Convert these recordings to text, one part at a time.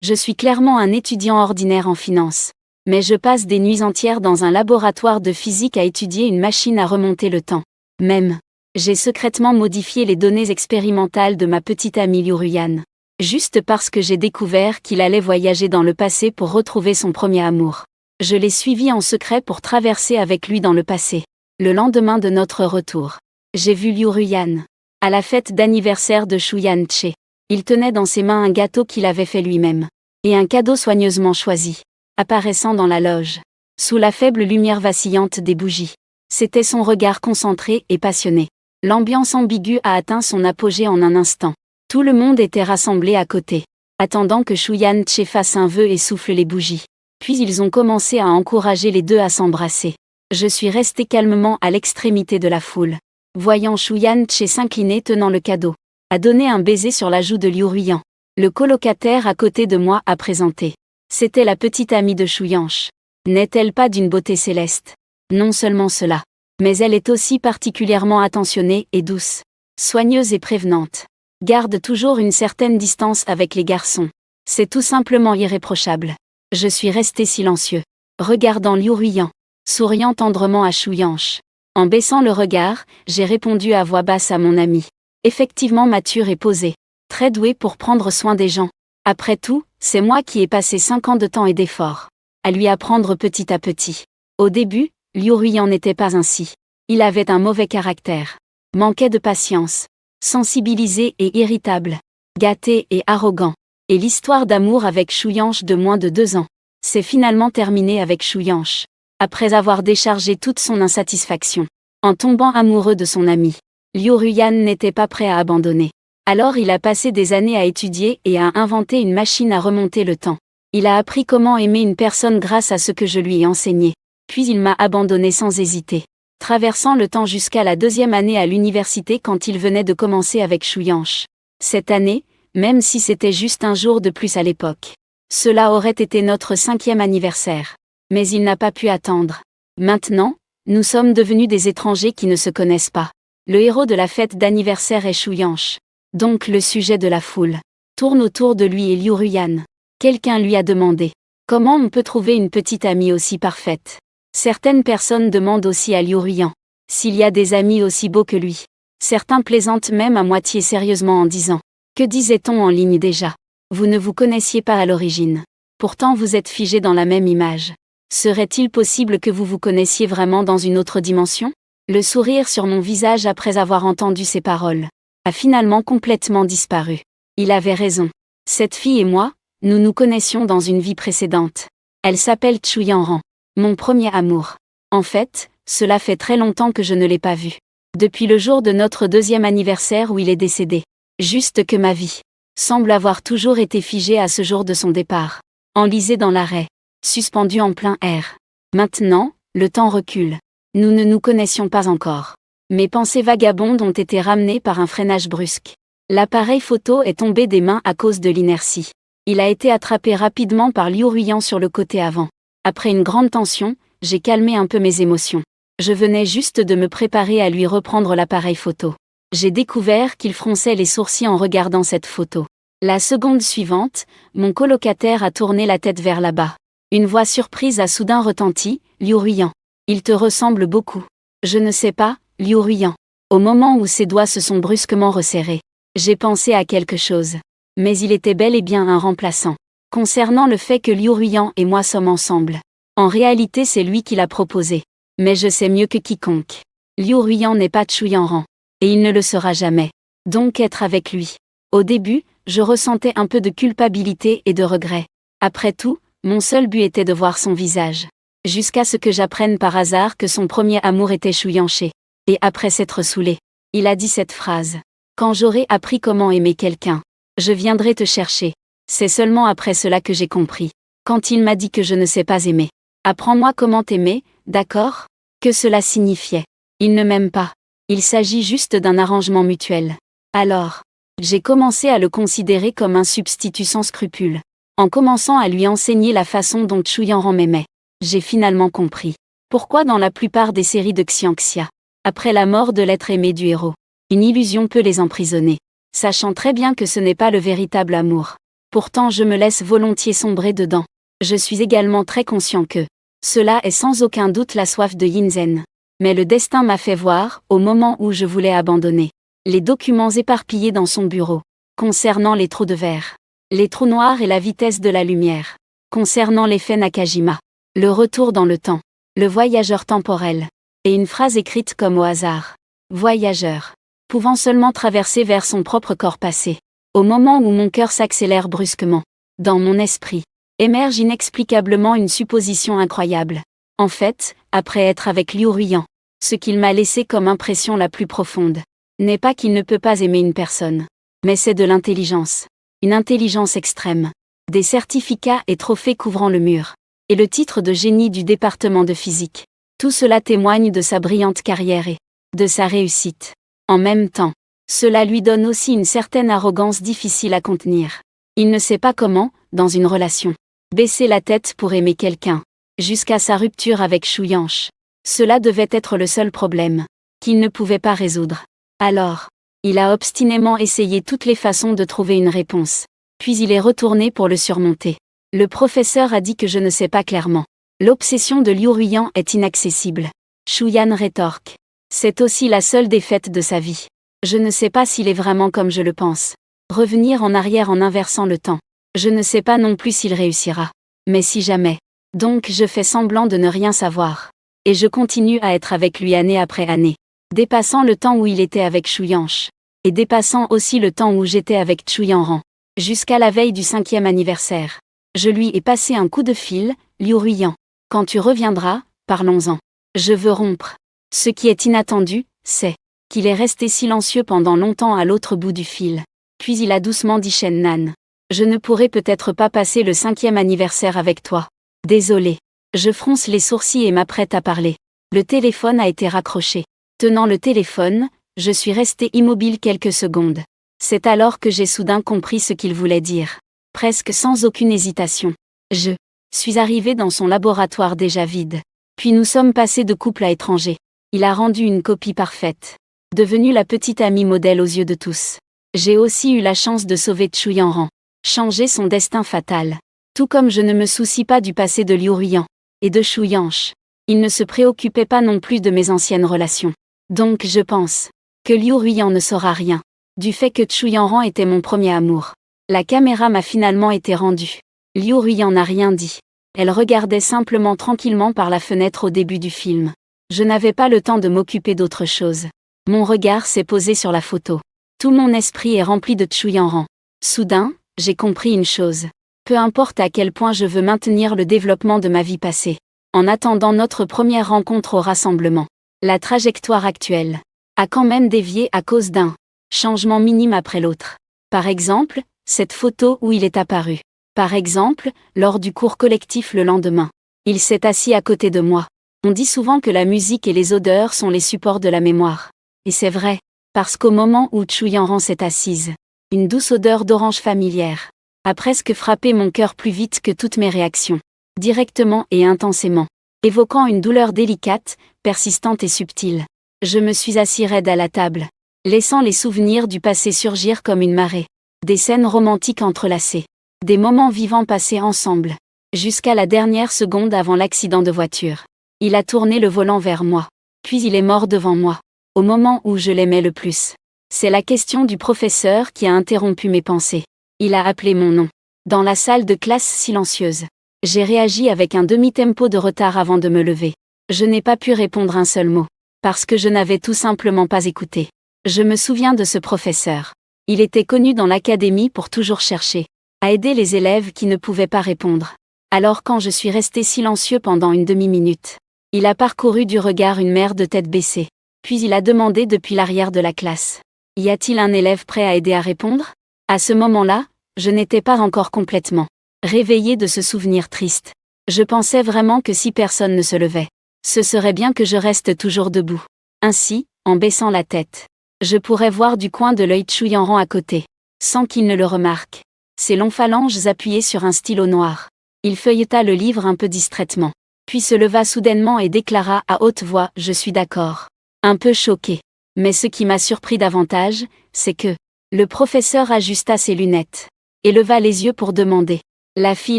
Je suis clairement un étudiant ordinaire en finance. Mais je passe des nuits entières dans un laboratoire de physique à étudier une machine à remonter le temps. Même, j'ai secrètement modifié les données expérimentales de ma petite amie Liu Ruyan. Juste parce que j'ai découvert qu'il allait voyager dans le passé pour retrouver son premier amour. Je l'ai suivi en secret pour traverser avec lui dans le passé. Le lendemain de notre retour, j'ai vu Liu Ruyan à la fête d'anniversaire de Shu Yan-che. Il tenait dans ses mains un gâteau qu'il avait fait lui-même. Et un cadeau soigneusement choisi, apparaissant dans la loge, sous la faible lumière vacillante des bougies. C'était son regard concentré et passionné. L'ambiance ambiguë a atteint son apogée en un instant. Tout le monde était rassemblé à côté, attendant que Shu Yan-che fasse un vœu et souffle les bougies. Puis ils ont commencé à encourager les deux à s'embrasser. Je suis resté calmement à l'extrémité de la foule, voyant Shu Yan-che s'incliner tenant le cadeau, a donné un baiser sur la joue de Liu Ruyan. Le colocataire à côté de moi a présenté. C'était la petite amie de Shu Yan-che. N'est-elle pas d'une beauté céleste? Non seulement cela, mais elle est aussi particulièrement attentionnée et douce, soigneuse et prévenante. Garde toujours une certaine distance avec les garçons. C'est tout simplement irréprochable. Je suis resté silencieux, regardant Liu Ruyan, souriant tendrement à Shu Yan-che. En baissant le regard, j'ai répondu à voix basse à mon ami. Effectivement mature et posée, très douée pour prendre soin des gens. Après tout, c'est moi qui ai passé 5 ans de temps et d'efforts à lui apprendre petit à petit. Au début, Liu Ruyan n'était pas ainsi. Il avait un mauvais caractère, manquait de patience, sensibilisé et irritable, gâté et arrogant. Et l'histoire d'amour avec Shu Yan-che de moins de 2 ans s'est finalement terminée avec Shu Yan-che, après avoir déchargé toute son insatisfaction, en tombant amoureux de son ami. Liu Ruyan n'était pas prêt à abandonner. Alors il a passé des années à étudier et à inventer une machine à remonter le temps. Il a appris comment aimer une personne grâce à ce que je lui ai enseigné. Puis il m'a abandonné sans hésiter, traversant le temps jusqu'à la 2e année à l'université quand il venait de commencer avec Shu Yan-che. Cette année, même si c'était juste un jour de plus à l'époque, cela aurait été notre 5e anniversaire. Mais il n'a pas pu attendre. Maintenant, nous sommes devenus des étrangers qui ne se connaissent pas. Le héros de la fête d'anniversaire est Shu Yan-che. Donc le sujet de la foule tourne autour de lui et Liu Ruyan. Quelqu'un lui a demandé comment on peut trouver une petite amie aussi parfaite. Certaines personnes demandent aussi à Liu Ruyan s'il y a des amis aussi beaux que lui. Certains plaisantent même à moitié sérieusement en disant: que disait-on en ligne déjà? Vous ne vous connaissiez pas à l'origine. Pourtant vous êtes figés dans la même image. Serait-il possible que vous vous connaissiez vraiment dans une autre dimension? Le sourire sur mon visage après avoir entendu ces paroles a finalement complètement disparu. Il avait raison. Cette fille et moi, nous nous connaissions dans une vie précédente. Elle s'appelle Chu Yanran, mon premier amour. En fait, cela fait très longtemps que je ne l'ai pas vue. Depuis le jour de notre 2e anniversaire où il est décédé. Juste que ma vie semble avoir toujours été figée à ce jour de son départ. Enlisée dans l'arrêt, suspendue en plein air. Maintenant, le temps recule. Nous ne nous connaissions pas encore. Mes pensées vagabondes ont été ramenées par un freinage brusque. L'appareil photo est tombé des mains à cause de l'inertie. Il a été attrapé rapidement par Liu Ruyan sur le côté avant. Après une grande tension, j'ai calmé un peu mes émotions. Je venais juste de me préparer à lui reprendre l'appareil photo. J'ai découvert qu'il fronçait les sourcils en regardant cette photo. La seconde suivante, mon colocataire a tourné la tête vers là-bas. Une voix surprise a soudain retenti: Liu Ruyan. Il te ressemble beaucoup. Je ne sais pas, Liu Ruyan. Au moment où ses doigts se sont brusquement resserrés, j'ai pensé à quelque chose. Mais il était bel et bien un remplaçant. Concernant le fait que Liu Ruyan et moi sommes ensemble. En réalité c'est lui qui l'a proposé. Mais je sais mieux que quiconque. Liu Ruyan n'est pas Chu Yanran. Et il ne le sera jamais. Donc être avec lui. Au début, je ressentais un peu de culpabilité et de regret. Après tout, mon seul but était de voir son visage. Jusqu'à ce que j'apprenne par hasard que son premier amour était Shu Yan-che. Et après s'être saoulé, il a dit cette phrase. Quand j'aurai appris comment aimer quelqu'un, je viendrai te chercher. C'est seulement après cela que j'ai compris. Quand il m'a dit que je ne sais pas aimer. Apprends-moi comment t'aimer, d'accord? Que cela signifiait. Il ne m'aime pas. Il s'agit juste d'un arrangement mutuel. Alors, j'ai commencé à le considérer comme un substitut sans scrupules. En commençant à lui enseigner la façon dont Chu Yanran m'aimait, j'ai finalement compris pourquoi dans la plupart des séries de Xianxia, après la mort de l'être aimé du héros, une illusion peut les emprisonner, sachant très bien que ce n'est pas le véritable amour. Pourtant je me laisse volontiers sombrer dedans. Je suis également très conscient que cela est sans aucun doute la soif de Yinzen. Mais le destin m'a fait voir, au moment où je voulais abandonner, les documents éparpillés dans son bureau, concernant les trous de verre, les trous noirs et la vitesse de la lumière, concernant l'effet Nakajima, le retour dans le temps, le voyageur temporel, et une phrase écrite comme au hasard. Voyageur, pouvant seulement traverser vers son propre corps passé. Au moment où mon cœur s'accélère brusquement, dans mon esprit, émerge inexplicablement une supposition incroyable. En fait, après être avec Liu Ruiyan, ce qu'il m'a laissé comme impression la plus profonde, n'est pas qu'il ne peut pas aimer une personne, mais c'est de l'intelligence. Une intelligence extrême. Des certificats et trophées couvrant le mur. Et le titre de génie du département de physique. Tout cela témoigne de sa brillante carrière et de sa réussite. En même temps, cela lui donne aussi une certaine arrogance difficile à contenir. Il ne sait pas comment, dans une relation, baisser la tête pour aimer quelqu'un, jusqu'à sa rupture avec Shu Yansh. Cela devait être le seul problème qu'il ne pouvait pas résoudre. Alors, il a obstinément essayé toutes les façons de trouver une réponse. Puis il est retourné pour le surmonter. Le professeur a dit que je ne sais pas clairement. L'obsession de Liu Ruiyan est inaccessible. Shu Yan rétorque. C'est aussi la seule défaite de sa vie. Je ne sais pas s'il est vraiment comme je le pense. Revenir en arrière en inversant le temps. Je ne sais pas non plus s'il réussira. Mais si jamais. Donc je fais semblant de ne rien savoir. Et je continue à être avec lui année après année. Dépassant le temps où il était avec Shu Yansh. Et dépassant aussi le temps où j'étais avec Chu Yanran. Jusqu'à la veille du 5e anniversaire. Je lui ai passé un coup de fil, Liu Ruiyan. Quand tu reviendras, parlons-en. Je veux rompre. Ce qui est inattendu, c'est qu'il est resté silencieux pendant longtemps à l'autre bout du fil. Puis il a doucement dit Shen Nan. Je ne pourrai peut-être pas passer le 5e anniversaire avec toi. Désolé. Je fronce les sourcils et m'apprête à parler. Le téléphone a été raccroché. Tenant le téléphone, je suis resté immobile quelques secondes. C'est alors que j'ai soudain compris ce qu'il voulait dire. Presque sans aucune hésitation. Je suis arrivé dans son laboratoire déjà vide. Puis nous sommes passés de couple à étranger. Il a rendu une copie parfaite. Devenue la petite amie modèle aux yeux de tous. J'ai aussi eu la chance de sauver Chu Yanran. Changer son destin fatal. Tout comme je ne me soucie pas du passé de Liu Ruiyan. Et de Shu Yansh. Il ne se préoccupait pas non plus de mes anciennes relations. Donc je pense que Liu Ruiyan ne saura rien. Du fait que Chu Yanran était mon premier amour. La caméra m'a finalement été rendue. Liu Ruiyan n'a rien dit. Elle regardait simplement tranquillement par la fenêtre au début du film. Je n'avais pas le temps de m'occuper d'autre chose. Mon regard s'est posé sur la photo. Tout mon esprit est rempli de Chu Yanran. Soudain, j'ai compris une chose. Peu importe à quel point je veux maintenir le développement de ma vie passée. En attendant notre première rencontre au rassemblement. La trajectoire actuelle a quand même dévié à cause d'un changement minime après l'autre. Par exemple, cette photo où il est apparu. Par exemple, lors du cours collectif le lendemain. Il s'est assis à côté de moi. On dit souvent que la musique et les odeurs sont les supports de la mémoire. Et c'est vrai, parce qu'au moment où Chu Yanran s'est assise, une douce odeur d'orange familière a presque frappé mon cœur plus vite que toutes mes réactions. Directement et intensément. Évoquant une douleur délicate, persistante et subtile. Je me suis assis raide à la table, laissant les souvenirs du passé surgir comme une marée. Des scènes romantiques entrelacées. Des moments vivants passés ensemble. Jusqu'à la dernière seconde avant l'accident de voiture. Il a tourné le volant vers moi. Puis il est mort devant moi. Au moment où je l'aimais le plus. C'est la question du professeur qui a interrompu mes pensées. Il a appelé mon nom. Dans la salle de classe silencieuse. J'ai réagi avec un demi-tempo de retard avant de me lever. Je n'ai pas pu répondre un seul mot. Parce que je n'avais tout simplement pas écouté. Je me souviens de ce professeur. Il était connu dans l'académie pour toujours chercher à aider les élèves qui ne pouvaient pas répondre. Alors quand je suis resté silencieux pendant une demi-minute, il a parcouru du regard une mer de tête baissée. Puis il a demandé depuis l'arrière de la classe. Y a-t-il un élève prêt à aider à répondre? À ce moment-là, je n'étais pas encore complètement réveillé de ce souvenir triste. Je pensais vraiment que si personne ne se levait, ce serait bien que je reste toujours debout. Ainsi, en baissant la tête, je pourrais voir du coin de l'œil Chu Yanran à côté, sans qu'il ne le remarque. Ses longs phalanges appuyées sur un stylo noir. Il feuilleta le livre un peu distraitement, puis se leva soudainement et déclara à haute voix « Je suis d'accord ». Un peu choqué. Mais ce qui m'a surpris davantage, c'est que le professeur ajusta ses lunettes. et leva les yeux pour demander. La fille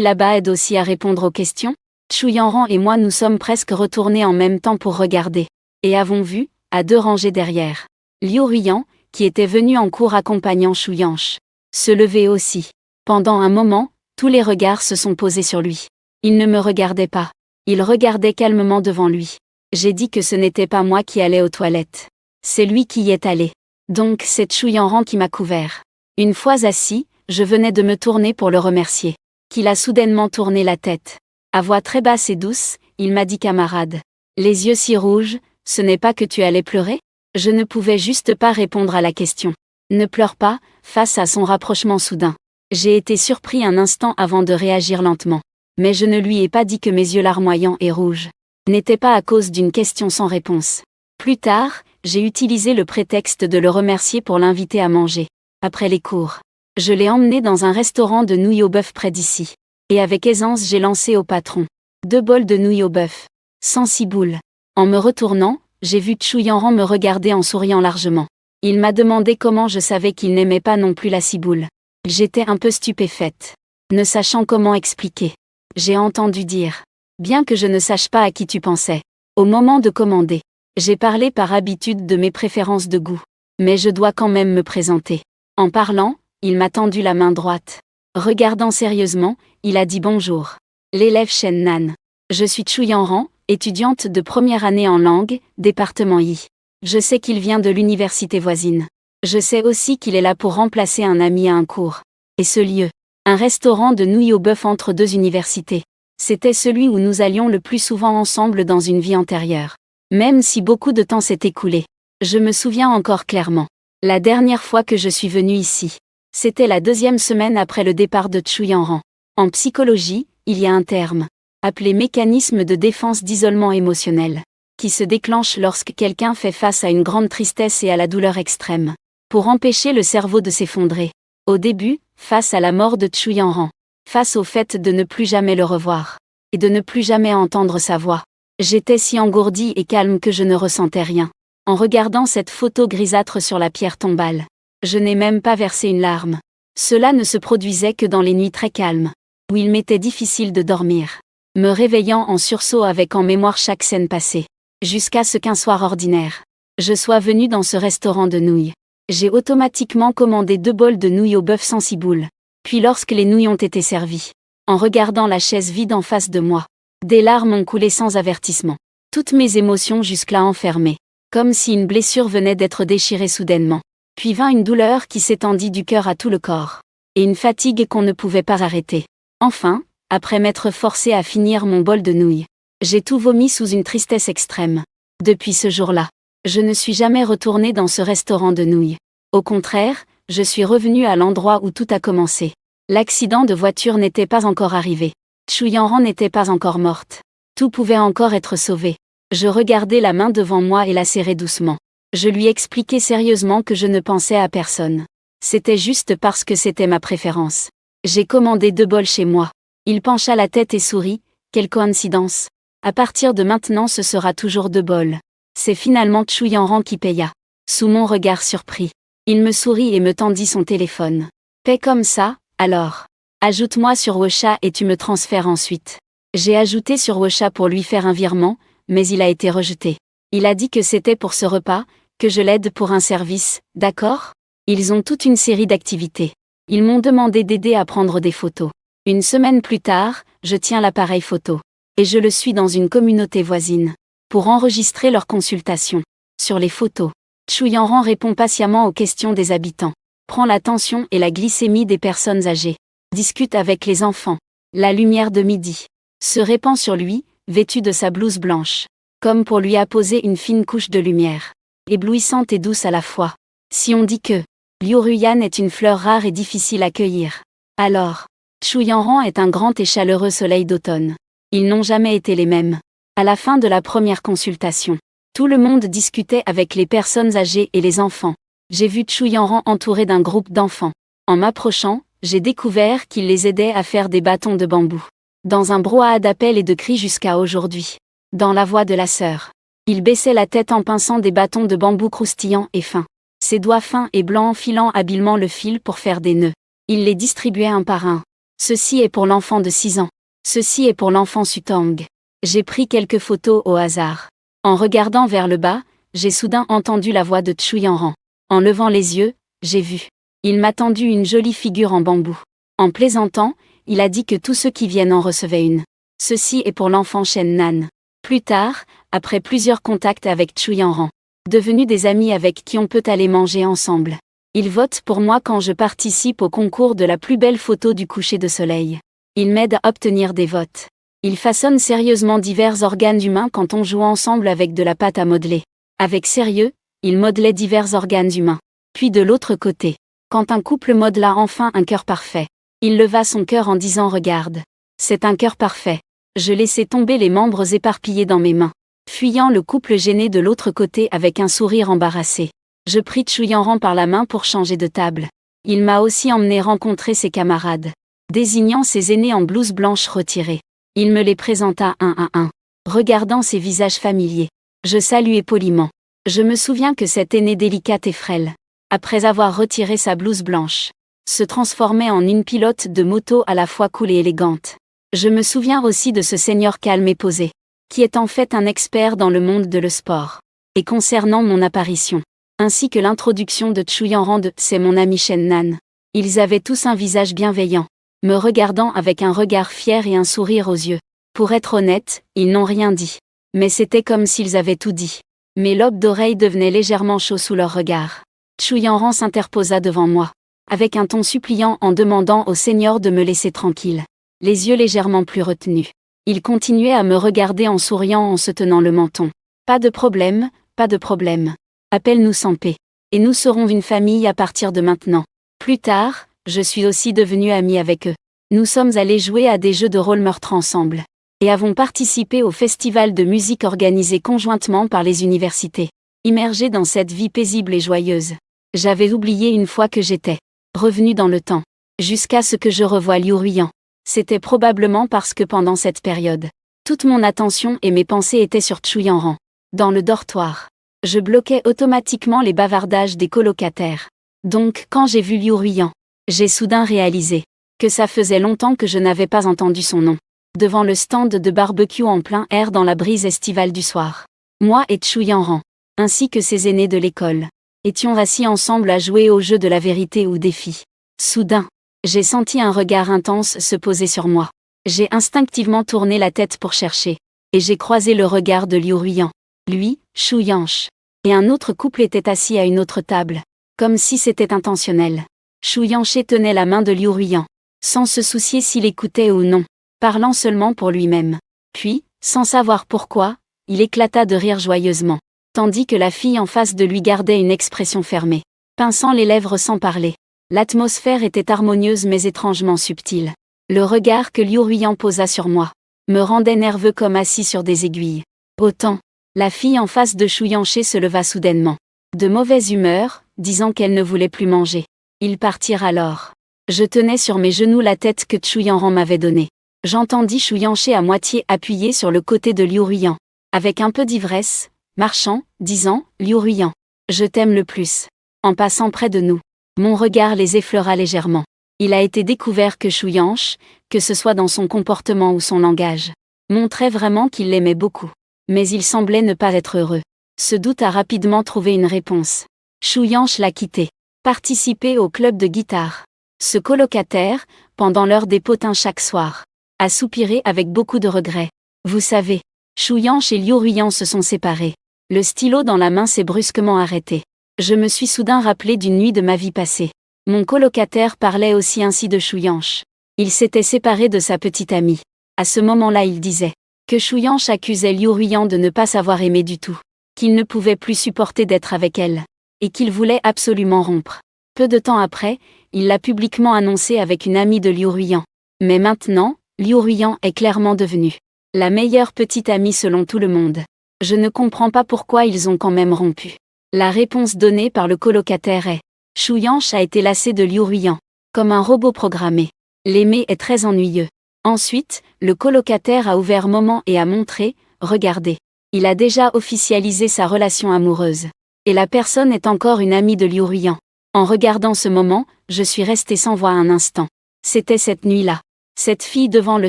là-bas aide aussi à répondre aux questions? Chu Yanran et moi nous sommes presque retournés en même temps pour regarder. Et avons vu, à 2 rangées derrière, Liu Ruyan, qui était venu en cours accompagnant Shu Yansh, se lever aussi. Pendant un moment, tous les regards se sont posés sur lui. Il ne me regardait pas. Il regardait calmement devant lui. J'ai dit que ce n'était pas moi qui allais aux toilettes. C'est lui qui y est allé. Donc c'est Chu Yanran qui m'a couvert. Une fois assis, je venais de me tourner pour le remercier. Qu'il a soudainement tourné la tête. À voix très basse et douce, il m'a dit: camarade, les yeux si rouges, ce n'est pas que tu allais pleurer? Je ne pouvais juste pas répondre à la question. Ne pleure pas, face à son rapprochement soudain. J'ai été surpris un instant avant de réagir lentement. Mais je ne lui ai pas dit que mes yeux larmoyants et rouges n'étaient pas à cause d'une question sans réponse. Plus tard, j'ai utilisé le prétexte de le remercier pour l'inviter à manger. Après les cours, je l'ai emmené dans un restaurant de nouilles au bœuf près d'ici. Et avec aisance j'ai lancé au patron 2 bols de nouilles au bœuf, sans ciboule. En me retournant, j'ai vu Chu Yanran me regarder en souriant largement. Il m'a demandé comment je savais qu'il n'aimait pas non plus la ciboule. J'étais un peu stupéfaite, ne sachant comment expliquer. J'ai entendu dire: bien que je ne sache pas à qui tu pensais, au moment de commander. J'ai parlé par habitude de mes préférences de goût. Mais je dois quand même me présenter. En parlant, il m'a tendu la main droite. Regardant sérieusement, il a dit bonjour. L'élève Shen Nan. Je suis Chu Yanran, étudiante de première année en langue, département Yi. Je sais qu'il vient de l'université voisine. Je sais aussi qu'il est là pour remplacer un ami à un cours. Et ce lieu, un restaurant de nouilles au bœuf entre 2 universités. C'était celui où nous allions le plus souvent ensemble dans une vie antérieure. Même si beaucoup de temps s'est écoulé. Je me souviens encore clairement. La dernière fois que je suis venue ici, c'était la 2e semaine après le départ de Chu Yanran. En psychologie, il y a un terme, appelé mécanisme de défense d'isolement émotionnel, qui se déclenche lorsque quelqu'un fait face à une grande tristesse et à la douleur extrême, pour empêcher le cerveau de s'effondrer. Au début, face à la mort de Chu Yanran, face au fait de ne plus jamais le revoir, et de ne plus jamais entendre sa voix, j'étais si engourdie et calme que je ne ressentais rien. En regardant cette photo grisâtre sur la pierre tombale, je n'ai même pas versé une larme. Cela ne se produisait que dans les nuits très calmes, où il m'était difficile de dormir, me réveillant en sursaut avec en mémoire chaque scène passée, jusqu'à ce qu'un soir ordinaire, je sois venue dans ce restaurant de nouilles. J'ai automatiquement commandé 2 bols de nouilles au bœuf sans ciboule. Puis lorsque les nouilles ont été servies, en regardant la chaise vide en face de moi, des larmes ont coulé sans avertissement. Toutes mes émotions jusque-là enfermées, comme si une blessure venait d'être déchirée soudainement. Puis vint une douleur qui s'étendit du cœur à tout le corps, et une fatigue qu'on ne pouvait pas arrêter. Enfin, après m'être forcé à finir mon bol de nouilles, j'ai tout vomi sous une tristesse extrême. Depuis ce jour-là, je ne suis jamais retournée dans ce restaurant de nouilles. Au contraire, je suis revenue à l'endroit où tout a commencé. L'accident de voiture n'était pas encore arrivé. Chu Yanran n'était pas encore morte. Tout pouvait encore être sauvé. Je regardais la main devant moi et la serrais doucement. Je lui expliquais sérieusement que je ne pensais à personne. C'était juste parce que c'était ma préférence. J'ai commandé 2 bols chez moi. Il pencha la tête et sourit. Quelle coïncidence. À partir de maintenant ce sera toujours 2 bols. C'est finalement Chu Yanran qui paya. Sous mon regard surpris, il me sourit et me tendit son téléphone. Paie comme ça, alors. Ajoute-moi sur WeChat et tu me transfères ensuite. J'ai ajouté sur WeChat pour lui faire un virement, mais il a été rejeté. Il a dit que c'était pour ce repas, que je l'aide pour un service, d'accord? Ils ont toute une série d'activités. Ils m'ont demandé d'aider à prendre des photos. Une semaine plus tard, je tiens l'appareil photo. Et je le suis dans une communauté voisine. Pour enregistrer leurs consultations. Sur les photos, Chu Yanran répond patiemment aux questions des habitants. Prend la tension et la glycémie des personnes âgées. Discute avec les enfants. La lumière de midi se répand sur lui, vêtu de sa blouse blanche. Comme pour lui apposer une fine couche de lumière. Éblouissante et douce à la fois. Si on dit que Liu Ruyan est une fleur rare et difficile à cueillir, alors Chu Yanran est un grand et chaleureux soleil d'automne. Ils n'ont jamais été les mêmes. À la fin de la première consultation, tout le monde discutait avec les personnes âgées et les enfants. J'ai vu Chu Yanran entouré d'un groupe d'enfants. En m'approchant, j'ai découvert qu'il les aidait à faire des bâtons de bambou. Dans un brouhaha d'appels et de cris jusqu'à aujourd'hui. Dans la voix de la sœur. Il baissait la tête en pinçant des bâtons de bambou croustillants et fins. Ses doigts fins et blancs enfilant habilement le fil pour faire des nœuds. Il les distribuait un par un. Ceci est pour l'enfant de 6 ans. Ceci est pour l'enfant Sutang. J'ai pris quelques photos au hasard. En regardant vers le bas, j'ai soudain entendu la voix de Chuyanran. En levant les yeux, j'ai vu. Il m'a tendu une jolie figure en bambou. En plaisantant, il a dit que tous ceux qui viennent en recevaient une. Ceci est pour l'enfant Shen Nan. Plus tard, après plusieurs contacts avec Chuyanran, devenus des amis avec qui on peut aller manger ensemble, il vote pour moi quand je participe au concours de la plus belle photo du coucher de soleil. Il m'aide à obtenir des votes. Il façonne sérieusement divers organes humains quand on joue ensemble avec de la pâte à modeler. Avec sérieux, il modelait divers organes humains. Puis de l'autre côté, quand un couple modela enfin un cœur parfait, il leva son cœur en disant « Regarde, c'est un cœur parfait ». Je laissai tomber les membres éparpillés dans mes mains, fuyant le couple gêné de l'autre côté avec un sourire embarrassé. Je pris Chuyanran par la main pour changer de table. Il m'a aussi emmené rencontrer ses camarades, désignant ses aînés en blouse blanche retirée. Il me les présenta un à un. Regardant ces visages familiers, je saluai poliment. Je me souviens que cette aînée délicate et frêle, après avoir retiré sa blouse blanche, se transformait en une pilote de moto à la fois cool et élégante. Je me souviens aussi de ce seigneur calme et posé, qui est en fait un expert dans le monde de le sport. Et concernant mon apparition, ainsi que l'introduction de Chuyanran de « C'est mon ami Shen Nan », ils avaient tous un visage bienveillant, me regardant avec un regard fier et un sourire aux yeux. Pour être honnête, ils n'ont rien dit. Mais c'était comme s'ils avaient tout dit. Mes lobes d'oreilles devenaient légèrement chauds sous leur regard. Chuyanran s'interposa devant moi, avec un ton suppliant en demandant au seigneur de me laisser tranquille, les yeux légèrement plus retenus. Il continuait à me regarder en souriant en se tenant le menton. Pas de problème, pas de problème. Appelle-nous sans paix. Et nous serons une famille à partir de maintenant. Plus tard, je suis aussi devenue amie avec eux. Nous sommes allés jouer à des jeux de rôle meurtre ensemble. Et avons participé au festival de musique organisé conjointement par les universités. Immergés dans cette vie paisible et joyeuse, j'avais oublié une fois que j'étais revenue dans le temps. Jusqu'à ce que je revoie Liu Ruiyan. C'était probablement parce que pendant cette période, toute mon attention et mes pensées étaient sur Chuyanran. Dans le dortoir, je bloquais automatiquement les bavardages des colocataires. Donc, quand j'ai vu Liu Ruiyan, j'ai soudain réalisé que ça faisait longtemps que je n'avais pas entendu son nom. Devant le stand de barbecue en plein air dans la brise estivale du soir, moi et Chuyanran, ainsi que ses aînés de l'école, étions assis ensemble à jouer au jeu de la vérité ou défi. Soudain, j'ai senti un regard intense se poser sur moi. J'ai instinctivement tourné la tête pour chercher, et j'ai croisé le regard de Liu Ruiyan. Lui, Chuyanche, et un autre couple étaient assis à une autre table, comme si c'était intentionnel. Chuyanche tenait la main de Liu Ruiyan, sans se soucier s'il écoutait ou non, parlant seulement pour lui-même. Puis, sans savoir pourquoi, il éclata de rire joyeusement, tandis que la fille en face de lui gardait une expression fermée, pinçant les lèvres sans parler. L'atmosphère était harmonieuse mais étrangement subtile. Le regard que Liu Ruiyan posa sur moi me rendait nerveux comme assis sur des aiguilles. Autant, la fille en face de Chuyanche se leva soudainement, de mauvaise humeur, disant qu'elle ne voulait plus manger. Ils partirent alors. Je tenais sur mes genoux la tête que Chuyanran m'avait donnée. J'entendis Chuyanche à moitié appuyé sur le côté de Liu Ruiyan, avec un peu d'ivresse, marchant, disant « Liu Ruiyan, je t'aime le plus ». En passant près de nous, mon regard les effleura légèrement. Il a été découvert que Chuyanche, que ce soit dans son comportement ou son langage, montrait vraiment qu'il l'aimait beaucoup. Mais il semblait ne pas être heureux. Ce doute a rapidement trouvé une réponse. Chuyanche l'a quitté. Participer au club de guitare. Ce colocataire, pendant l'heure des potins chaque soir, a soupiré avec beaucoup de regret. Vous savez, Chuyanche et Liu Ruiyan se sont séparés. Le stylo dans la main s'est brusquement arrêté. Je me suis soudain rappelé d'une nuit de ma vie passée. Mon colocataire parlait aussi ainsi de Chuyanche. Il s'était séparé de sa petite amie. À ce moment-là il disait que Chuyanche accusait Liu Ruiyan de ne pas savoir aimer du tout, qu'il ne pouvait plus supporter d'être avec elle, et qu'il voulait absolument rompre. Peu de temps après, il l'a publiquement annoncé avec une amie de Liu Ruiyan. Mais maintenant, Liu Ruiyan est clairement devenue la meilleure petite amie selon tout le monde. Je ne comprends pas pourquoi ils ont quand même rompu. La réponse donnée par le colocataire est « Chuyanche a été lassé de Liu Ruiyan, comme un robot programmé. L'aimer est très ennuyeux. » Ensuite, le colocataire a ouvert moment et a montré « Regardez, il a déjà officialisé sa relation amoureuse. Et la personne est encore une amie de Liu Ruiyan. » En regardant ce moment, je suis resté sans voix un instant. C'était cette nuit-là. Cette fille devant le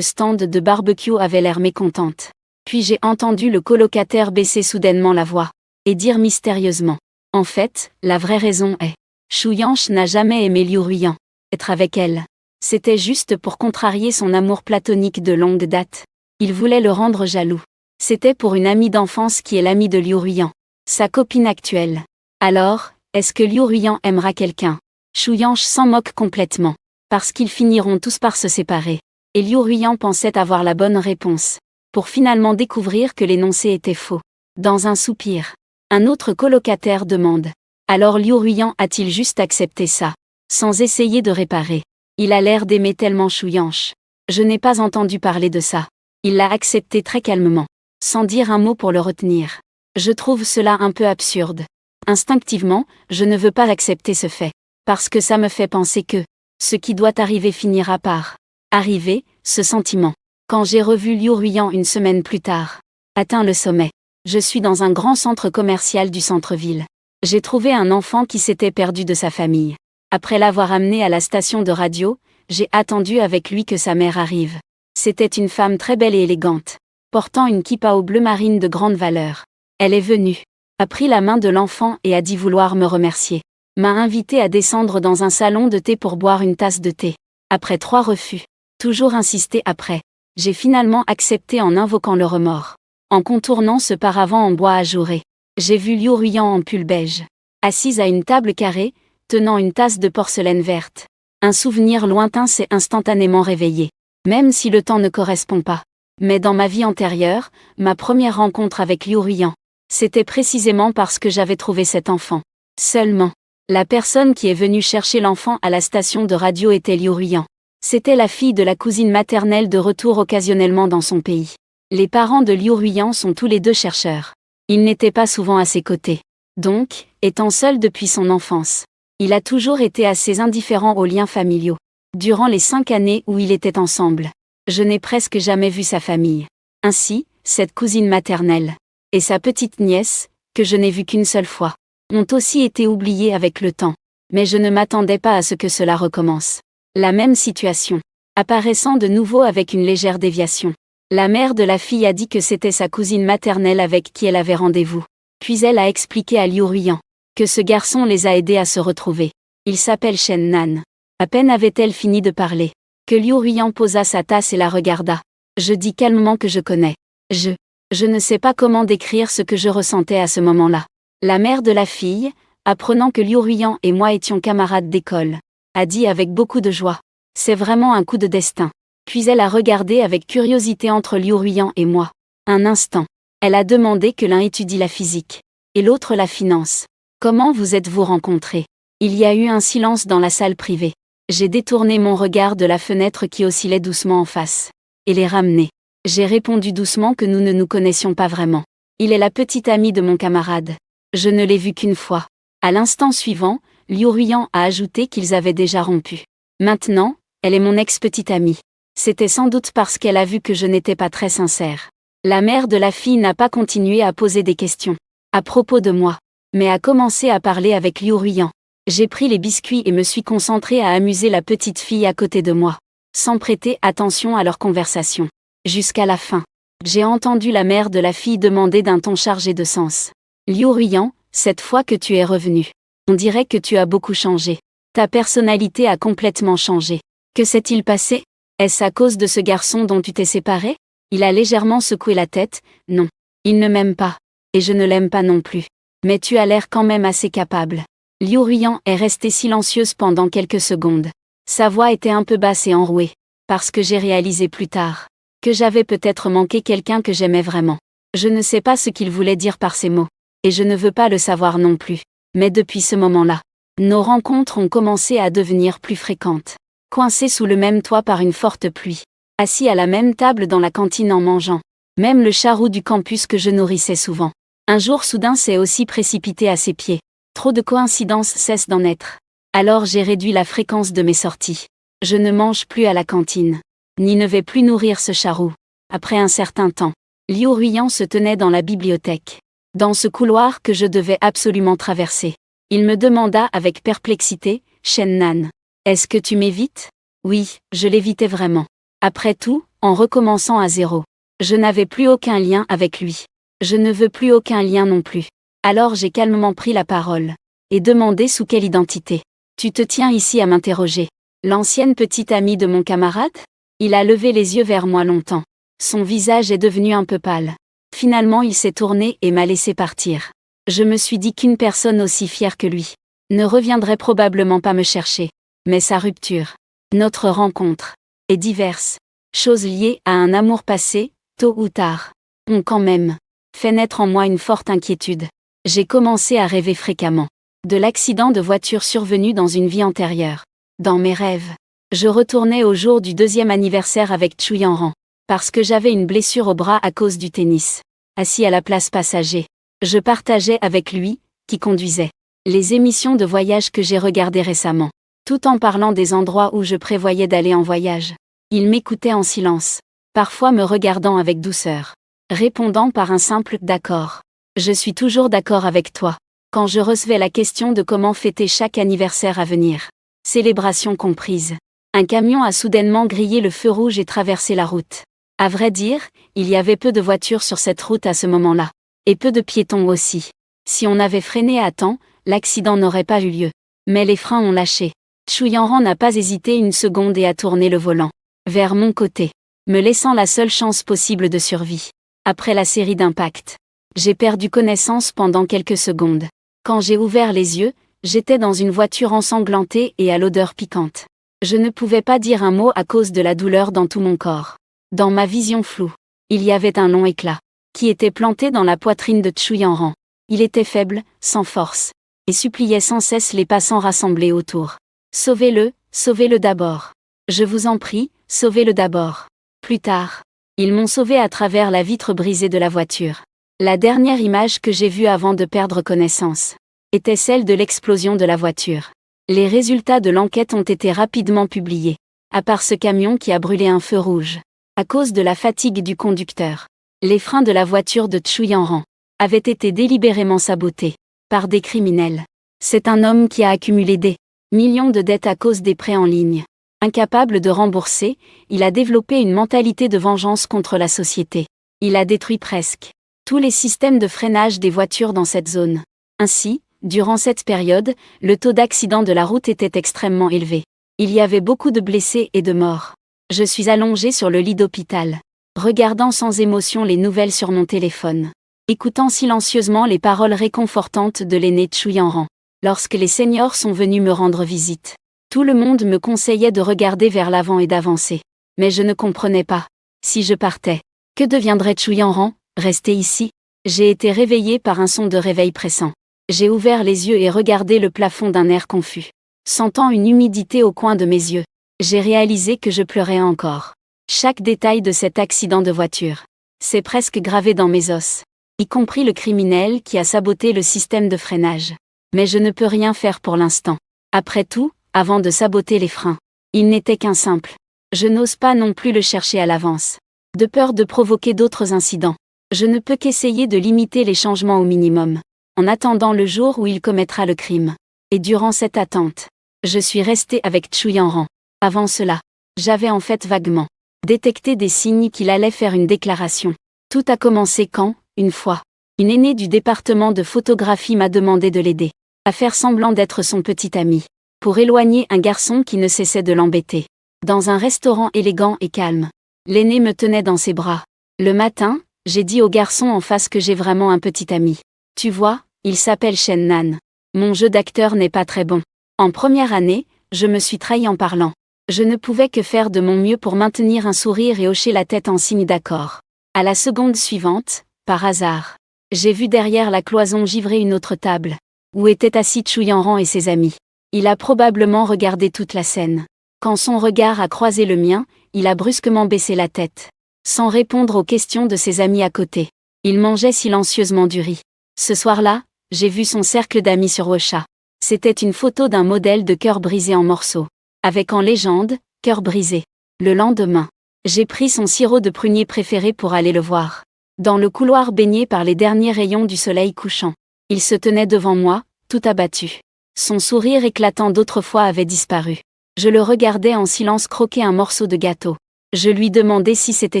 stand de barbecue avait l'air mécontente. Puis j'ai entendu le colocataire baisser soudainement la voix et dire mystérieusement. En fait, la vraie raison est, Chouyanche n'a jamais aimé Liu Ruiyan. Être avec elle, c'était juste pour contrarier son amour platonique de longue date. Il voulait le rendre jaloux. C'était pour une amie d'enfance qui est l'amie de Liu Ruiyan, sa copine actuelle. Alors, est-ce que Liu Ruiyan aimera quelqu'un? Chouyanche s'en moque complètement. Parce qu'ils finiront tous par se séparer. Et Liu Ruiyan pensait avoir la bonne réponse. Pour finalement découvrir que l'énoncé était faux. Dans un soupir, un autre colocataire demande. Alors Liu Ruiyan a-t-il juste accepté ça, sans essayer de réparer? Il a l'air d'aimer tellement Chouyanche. Je n'ai pas entendu parler de ça. Il l'a accepté très calmement, sans dire un mot pour le retenir. Je trouve cela un peu absurde. Instinctivement, je ne veux pas accepter ce fait. Parce que ça me fait penser que ce qui doit arriver finira par arriver, ce sentiment. Quand j'ai revu Liu Ruiyan une semaine plus tard, atteint le sommet. Je suis dans un grand centre commercial du centre-ville. J'ai trouvé un enfant qui s'était perdu de sa famille. Après l'avoir amené à la station de radio, j'ai attendu avec lui que sa mère arrive. C'était une femme très belle et élégante, portant une kippa au bleu marine de grande valeur. Elle est venue, a pris la main de l'enfant et a dit vouloir me remercier. M'a invité à descendre dans un salon de thé pour boire une tasse de thé. Après 3 refus, toujours insisté après, j'ai finalement accepté en invoquant le remords. En contournant ce paravent en bois ajouré, j'ai vu Liu Ruiyan en pull beige, assise à une table carrée, tenant une tasse de porcelaine verte. Un souvenir lointain s'est instantanément réveillé, même si le temps ne correspond pas. Mais dans ma vie antérieure, ma première rencontre avec Liu Ruiyan, c'était précisément parce que j'avais trouvé cet enfant. Seulement, la personne qui est venue chercher l'enfant à la station de radio était Liu Ruiyan. C'était la fille de la cousine maternelle de retour occasionnellement dans son pays. Les parents de Liu Ruiyan sont tous les deux chercheurs. Il n'était pas souvent à ses côtés. Donc, étant seul depuis son enfance, il a toujours été assez indifférent aux liens familiaux. Durant les 5 années où ils étaient ensemble, je n'ai presque jamais vu sa famille. Ainsi, cette cousine maternelle et sa petite nièce, que je n'ai vue qu'une seule fois, ont aussi été oubliées avec le temps. Mais je ne m'attendais pas à ce que cela recommence. La même situation, apparaissant de nouveau avec une légère déviation. La mère de la fille a dit que c'était sa cousine maternelle avec qui elle avait rendez-vous. Puis elle a expliqué à Liu Ruiyan que ce garçon les a aidés à se retrouver. Il s'appelle Shen Nan. À peine avait-elle fini de parler, que Liu Ruiyan posa sa tasse et la regarda. Je dis calmement que je connais. Je ne sais pas comment décrire ce que je ressentais à ce moment-là. La mère de la fille, apprenant que Liu Ruiyan et moi étions camarades d'école, a dit avec beaucoup de joie. C'est vraiment un coup de destin. Puis elle a regardé avec curiosité entre Liu Ruiyan et moi. Un instant. Elle a demandé que l'un étudie la physique, et l'autre la finance. Comment vous êtes-vous rencontrés? Il y a eu un silence dans la salle privée. J'ai détourné mon regard de la fenêtre qui oscillait doucement en face, et les ramené. J'ai répondu doucement que nous ne nous connaissions pas vraiment. Il est la petite amie de mon camarade. Je ne l'ai vu qu'une fois. À l'instant suivant, Liu Ruiyan a ajouté qu'ils avaient déjà rompu. Maintenant, elle est mon ex-petite amie. C'était sans doute parce qu'elle a vu que je n'étais pas très sincère. La mère de la fille n'a pas continué à poser des questions à propos de moi, mais a commencé à parler avec Liu Ruiyan. J'ai pris les biscuits et me suis concentré à amuser la petite fille à côté de moi, sans prêter attention à leur conversation. Jusqu'à la fin, j'ai entendu la mère de la fille demander d'un ton chargé de sens. Liu Ruiyan, cette fois que tu es revenu, on dirait que tu as beaucoup changé. Ta personnalité a complètement changé. Que s'est-il passé? Est-ce à cause de ce garçon dont tu t'es séparé? Il a légèrement secoué la tête. Non. Il ne m'aime pas. Et je ne l'aime pas non plus. Mais tu as l'air quand même assez capable. Liu Ruiyan est restée silencieuse pendant quelques secondes. Sa voix était un peu basse et enrouée. Parce que j'ai réalisé plus tard que j'avais peut-être manqué quelqu'un que j'aimais vraiment. Je ne sais pas ce qu'il voulait dire par ces mots. Et je ne veux pas le savoir non plus. Mais depuis ce moment-là, nos rencontres ont commencé à devenir plus fréquentes. Coincés sous le même toit par une forte pluie. Assis à la même table dans la cantine en mangeant. Même le charroux du campus que je nourrissais souvent. Un jour soudain s'est aussi précipité à ses pieds. Trop de coïncidences cessent d'en être. Alors j'ai réduit la fréquence de mes sorties. Je ne mange plus à la cantine. Ni ne vais plus nourrir ce charroux. Après un certain temps, Liu Ruiyan se tenait dans la bibliothèque. Dans ce couloir que je devais absolument traverser. Il me demanda avec perplexité, « Shen-nan, est-ce que tu m'évites ?» Oui, je l'évitais vraiment. Après tout, en recommençant à zéro, je n'avais plus aucun lien avec lui. Je ne veux plus aucun lien non plus. Alors j'ai calmement pris la parole et demandé sous quelle identité. Tu te tiens ici à m'interroger. L'ancienne petite amie de mon camarade? Il a levé les yeux vers moi longtemps. Son visage est devenu un peu pâle. Finalement il s'est tourné et m'a laissé partir. Je me suis dit qu'une personne aussi fière que lui ne reviendrait probablement pas me chercher. Mais sa rupture, notre rencontre, et diverses choses liées à un amour passé, tôt ou tard, ont quand même fait naître en moi une forte inquiétude. J'ai commencé à rêver fréquemment de l'accident de voiture survenu dans une vie antérieure. Dans mes rêves, je retournais au jour du 2e anniversaire avec Chu Yanran, parce que j'avais une blessure au bras à cause du tennis. Assis à la place passager, je partageais avec lui, qui conduisait, les émissions de voyage que j'ai regardées récemment, tout en parlant des endroits où je prévoyais d'aller en voyage. Il m'écoutait en silence, parfois me regardant avec douceur, répondant par un simple « d'accord ». Je suis toujours d'accord avec toi. Quand je recevais la question de comment fêter chaque anniversaire à venir, célébration comprise, un camion a soudainement grillé le feu rouge et traversé la route. À vrai dire, il y avait peu de voitures sur cette route à ce moment-là, et peu de piétons aussi. Si on avait freiné à temps, l'accident n'aurait pas eu lieu. Mais les freins ont lâché. Chu Yanran n'a pas hésité une seconde et a tourné le volant vers mon côté, me laissant la seule chance possible de survie. Après la série d'impacts, j'ai perdu connaissance pendant quelques secondes. Quand j'ai ouvert les yeux, j'étais dans une voiture ensanglantée et à l'odeur piquante. Je ne pouvais pas dire un mot à cause de la douleur dans tout mon corps. Dans ma vision floue, il y avait un long éclat qui était planté dans la poitrine de Chu Yanran. Il était faible, sans force, et suppliait sans cesse les passants rassemblés autour. Sauvez-le d'abord. Je vous en prie, sauvez-le d'abord. Plus tard, ils m'ont sauvé à travers la vitre brisée de la voiture. La dernière image que j'ai vue avant de perdre connaissance était celle de l'explosion de la voiture. Les résultats de l'enquête ont été rapidement publiés. À part ce camion qui a brûlé un feu rouge, à cause de la fatigue du conducteur, les freins de la voiture de Chu Yanran avaient été délibérément sabotés par des criminels. C'est un homme qui a accumulé des millions de dettes à cause des prêts en ligne. Incapable de rembourser, il a développé une mentalité de vengeance contre la société. Il a détruit presque tous les systèmes de freinage des voitures dans cette zone. Ainsi, durant cette période, le taux d'accident de la route était extrêmement élevé. Il y avait beaucoup de blessés et de morts. Je suis allongé sur le lit d'hôpital, regardant sans émotion les nouvelles sur mon téléphone, écoutant silencieusement les paroles réconfortantes de l'aîné Chu Yanran. Lorsque les seniors sont venus me rendre visite, tout le monde me conseillait de regarder vers l'avant et d'avancer. Mais je ne comprenais pas. Si je partais, que deviendrait Chu Yanran? Rester ici? J'ai été réveillé par un son de réveil pressant. J'ai ouvert les yeux et regardé le plafond d'un air confus. Sentant une humidité au coin de mes yeux, j'ai réalisé que je pleurais encore. Chaque détail de cet accident de voiture s'est presque gravé dans mes os, y compris le criminel qui a saboté le système de freinage. Mais je ne peux rien faire pour l'instant. Après tout, avant de saboter les freins, il n'était qu'un simple. Je n'ose pas non plus le chercher à l'avance, de peur de provoquer d'autres incidents. Je ne peux qu'essayer de limiter les changements au minimum, en attendant le jour où il commettra le crime. Et durant cette attente, je suis resté avec Chu Yanran. Avant cela, j'avais en fait vaguement détecté des signes qu'il allait faire une déclaration. Tout a commencé quand, une fois, une aînée du département de photographie m'a demandé de l'aider à faire semblant d'être son petit ami, pour éloigner un garçon qui ne cessait de l'embêter. Dans un restaurant élégant et calme, l'aîné me tenait dans ses bras. Le matin, j'ai dit au garçon en face que j'ai vraiment un petit ami. Tu vois, il s'appelle Shen-nan. Mon jeu d'acteur n'est pas très bon. En première année, je me suis trahi en parlant. Je ne pouvais que faire de mon mieux pour maintenir un sourire et hocher la tête en signe d'accord. À la seconde suivante, par hasard, j'ai vu derrière la cloison givrer une autre table, où étaient assis Chu Yanran et ses amis. Il a probablement regardé toute la scène. Quand son regard a croisé le mien, il a brusquement baissé la tête, sans répondre aux questions de ses amis à côté. Il mangeait silencieusement du riz. Ce soir-là, j'ai vu son cercle d'amis sur Ocha. C'était une photo d'un modèle de cœur brisé en morceaux, avec en légende « cœur brisé ». Le lendemain, j'ai pris son sirop de prunier préféré pour aller le voir. Dans le couloir baigné par les derniers rayons du soleil couchant, il se tenait devant moi, tout abattu. Son sourire éclatant d'autrefois avait disparu. Je le regardais en silence croquer un morceau de gâteau. Je lui demandai si c'était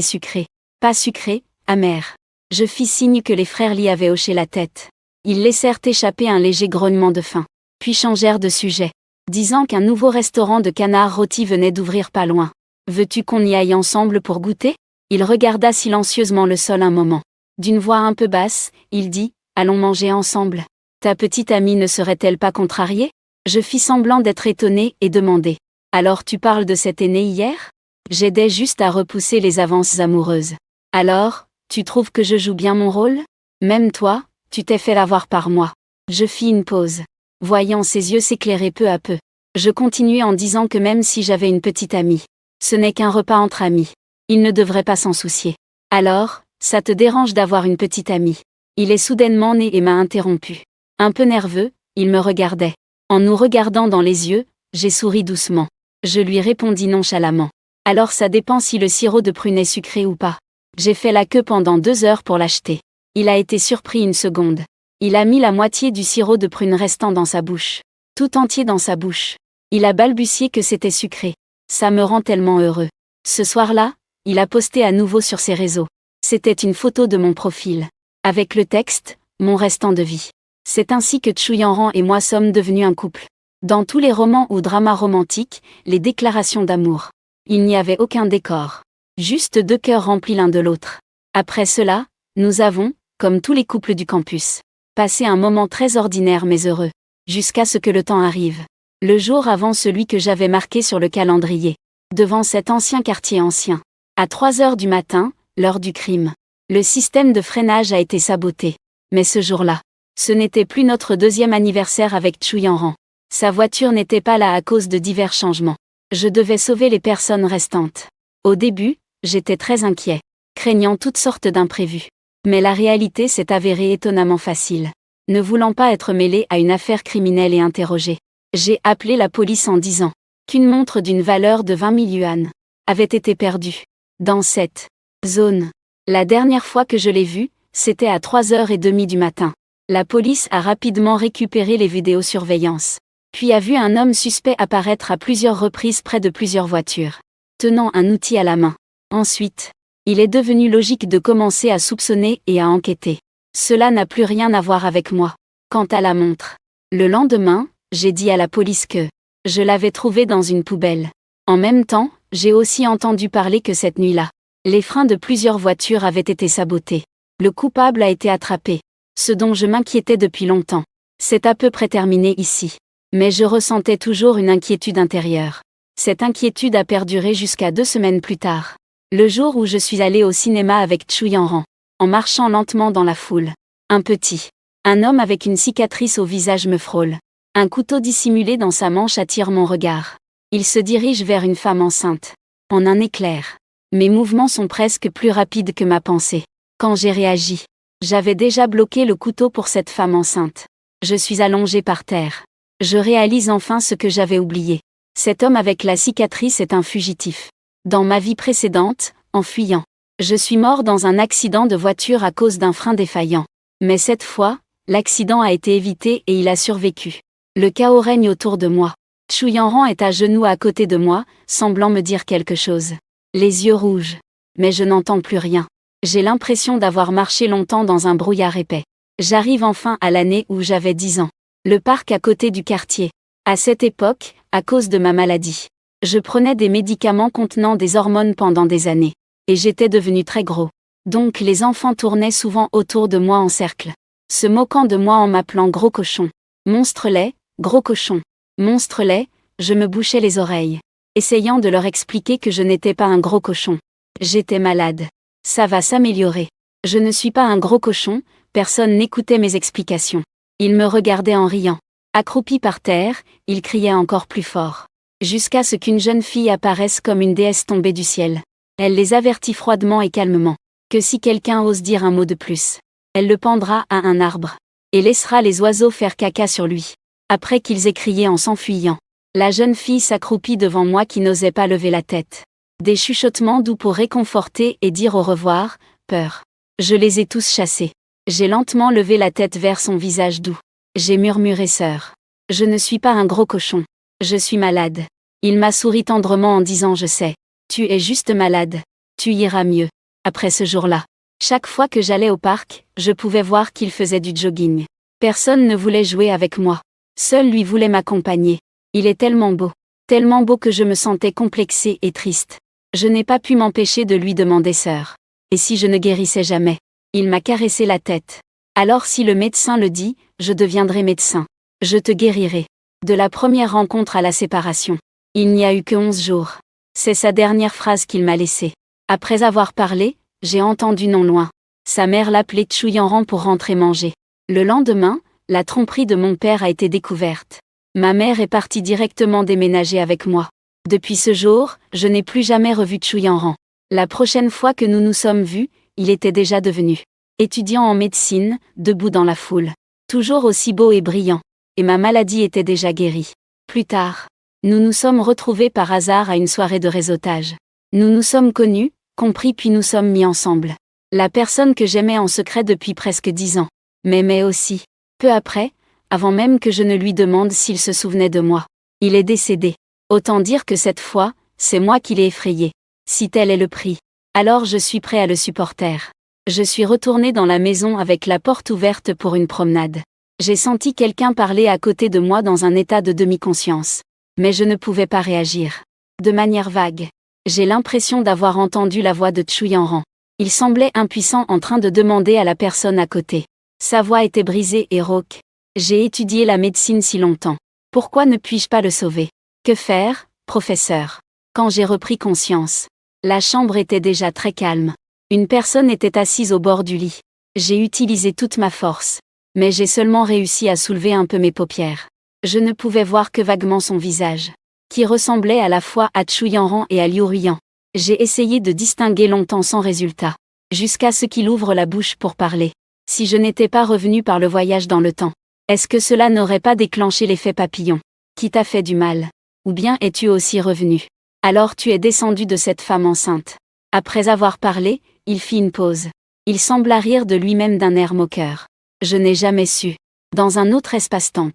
sucré. Pas sucré, amer. Je fis signe que les frères Lee avaient hoché la tête. Ils laissèrent échapper un léger grognement de faim, puis changèrent de sujet, disant qu'un nouveau restaurant de canard rôti venait d'ouvrir pas loin. « Veux-tu qu'on y aille ensemble pour goûter ?» Il regarda silencieusement le sol un moment. D'une voix un peu basse, il dit « Allons manger ensemble. Ta petite amie ne serait-elle pas contrariée ?» Je fis semblant d'être étonné et demandai « Alors tu parles de cet aîné hier ?» J'aidais juste à repousser les avances amoureuses. « Alors, tu trouves que je joue bien mon rôle ? Même toi, tu t'es fait l'avoir par moi. » Je fis une pause. Voyant ses yeux s'éclairer peu à peu, je continuai en disant que même si j'avais une petite amie, ce n'est qu'un repas entre amis. Il ne devrait pas s'en soucier. « Alors, ça te dérange d'avoir une petite amie ?» Il est soudainement né et m'a interrompu. Un peu nerveux, il me regardait. En nous regardant dans les yeux, j'ai souri doucement. Je lui répondis nonchalamment. « Alors ça dépend si le sirop de prune est sucré ou pas. » J'ai fait la queue pendant 2 heures pour l'acheter. Il a été surpris une seconde. Il a mis la moitié du sirop de prune restant dans sa bouche. Tout entier dans sa bouche. Il a balbutié que c'était sucré. Ça me rend tellement heureux. Ce soir-là, il a posté à nouveau sur ses réseaux. C'était une photo de mon profil. Avec le texte « Mon restant de vie ». C'est ainsi que Chu Yanran et moi sommes devenus un couple. Dans tous les romans ou dramas romantiques, les déclarations d'amour. Il n'y avait aucun décor. Juste 2 cœurs remplis l'un de l'autre. Après cela, nous avons, comme tous les couples du campus, passé un moment très ordinaire mais heureux. Jusqu'à ce que le temps arrive. Le jour avant celui que j'avais marqué sur le calendrier. Devant cet ancien quartier ancien. À 3 heures du matin, l'heure du crime. Le système de freinage a été saboté. Mais ce jour-là, ce n'était plus notre 2e anniversaire avec Chu Yanran. Sa voiture n'était pas là à cause de divers changements. Je devais sauver les personnes restantes. Au début, j'étais très inquiet, craignant toutes sortes d'imprévus. Mais la réalité s'est avérée étonnamment facile. Ne voulant pas être mêlé à une affaire criminelle et interrogé, j'ai appelé la police en disant qu'une montre d'une valeur de 20 000 yuan avait été perdue dans cette zone. La dernière fois que je l'ai vue, c'était à 3h30 du matin. La police a rapidement récupéré les vidéosurveillances, puis a vu un homme suspect apparaître à plusieurs reprises près de plusieurs voitures, tenant un outil à la main. Ensuite, il est devenu logique de commencer à soupçonner et à enquêter. Cela n'a plus rien à voir avec moi. Quant à la montre, le lendemain, j'ai dit à la police que je l'avais trouvée dans une poubelle. En même temps, j'ai aussi entendu parler que cette nuit-là, les freins de plusieurs voitures avaient été sabotés. Le coupable a été attrapé. Ce dont je m'inquiétais depuis longtemps. C'est à peu près terminé ici. Mais je ressentais toujours une inquiétude intérieure. Cette inquiétude a perduré jusqu'à 2 semaines plus tard. Le jour où je suis allé au cinéma avec Chu Yanran. En marchant lentement dans la foule. Un homme avec une cicatrice au visage me frôle. Un couteau dissimulé dans sa manche attire mon regard. Il se dirige vers une femme enceinte. En un éclair. Mes mouvements sont presque plus rapides que ma pensée. Quand j'ai réagi, j'avais déjà bloqué le couteau pour cette femme enceinte. Je suis allongé par terre. Je réalise enfin ce que j'avais oublié. Cet homme avec la cicatrice est un fugitif. Dans ma vie précédente, en fuyant, je suis mort dans un accident de voiture à cause d'un frein défaillant. Mais cette fois, l'accident a été évité et il a survécu. Le chaos règne autour de moi. Chu Yanran est à genoux à côté de moi, semblant me dire quelque chose. Les yeux rouges. Mais je n'entends plus rien. J'ai l'impression d'avoir marché longtemps dans un brouillard épais. J'arrive enfin à l'année où j'avais 10 ans. Le parc à côté du quartier. À cette époque, à cause de ma maladie, je prenais des médicaments contenant des hormones pendant des années. Et j'étais devenu très gros. Donc les enfants tournaient souvent autour de moi en cercle, se moquant de moi en m'appelant gros cochon. Monstre laid, gros cochon. Monstre laid, je me bouchais les oreilles, essayant de leur expliquer que je n'étais pas un gros cochon. J'étais malade. Ça va s'améliorer. Je ne suis pas un gros cochon, personne n'écoutait mes explications. Ils me regardaient en riant. Accroupi par terre, ils criaient encore plus fort. Jusqu'à ce qu'une jeune fille apparaisse comme une déesse tombée du ciel. Elle les avertit froidement et calmement, que si quelqu'un ose dire un mot de plus, elle le pendra à un arbre, et laissera les oiseaux faire caca sur lui. Après qu'ils aient crié en s'enfuyant, la jeune fille s'accroupit devant moi qui n'osait pas lever la tête. Des chuchotements doux pour réconforter et dire au revoir, peur. Je les ai tous chassés. J'ai lentement levé la tête vers son visage doux. J'ai murmuré sœur. Je ne suis pas un gros cochon. Je suis malade. Il m'a souri tendrement en disant je sais. Tu es juste malade. Tu iras mieux. Après ce jour-là, chaque fois que j'allais au parc, je pouvais voir qu'il faisait du jogging. Personne ne voulait jouer avec moi. Seul lui voulait m'accompagner. Il est tellement beau que je me sentais complexée et triste. Je n'ai pas pu m'empêcher de lui demander sœur. Et si je ne guérissais jamais? Il m'a caressé la tête. Alors si le médecin le dit, je deviendrai médecin. Je te guérirai. De la première rencontre à la séparation. Il n'y a eu que 11 jours. C'est sa dernière phrase qu'il m'a laissée. Après avoir parlé, j'ai entendu non loin. Sa mère l'appelait Chouyanran pour rentrer manger. Le lendemain, la tromperie de mon père a été découverte. Ma mère est partie directement déménager avec moi. Depuis ce jour, je n'ai plus jamais revu Chouyanran. La prochaine fois que nous nous sommes vus, il était déjà devenu étudiant en médecine, debout dans la foule. Toujours aussi beau et brillant. Et ma maladie était déjà guérie. Plus tard, nous nous sommes retrouvés par hasard à une soirée de réseautage. Nous nous sommes connus, compris puis nous sommes mis ensemble. La personne que j'aimais en secret depuis presque 10 ans, m'aimait aussi. Peu après, avant même que je ne lui demande s'il se souvenait de moi. Il est décédé. Autant dire que cette fois, c'est moi qui l'ai effrayé. Si tel est le prix, alors je suis prêt à le supporter. Je suis retourné dans la maison avec la porte ouverte pour une promenade. J'ai senti quelqu'un parler à côté de moi dans un état de demi-conscience. Mais je ne pouvais pas réagir. De manière vague, j'ai l'impression d'avoir entendu la voix de Chouyanran. Il semblait impuissant en train de demander à la personne à côté. Sa voix était brisée et rauque. J'ai étudié la médecine si longtemps. Pourquoi ne puis-je pas le sauver? Que faire, professeur? Quand j'ai repris conscience, la chambre était déjà très calme. Une personne était assise au bord du lit. J'ai utilisé toute ma force. Mais j'ai seulement réussi à soulever un peu mes paupières. Je ne pouvais voir que vaguement son visage, qui ressemblait à la fois à Chouyanran et à Liu Ruiyan. J'ai essayé de distinguer longtemps sans résultat, jusqu'à ce qu'il ouvre la bouche pour parler. Si je n'étais pas revenu par le voyage dans le temps, est-ce que cela n'aurait pas déclenché l'effet papillon, qui t'a fait du mal? Ou bien es-tu aussi revenu? Alors tu es descendu de cette femme enceinte. Après avoir parlé, il fit une pause. Il sembla rire de lui-même d'un air moqueur. Je n'ai jamais su. Dans un autre espace-temps.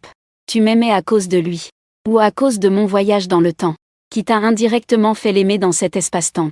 Tu m'aimais à cause de lui. Ou à cause de mon voyage dans le temps, qui t'a indirectement fait l'aimer dans cet espace-temps.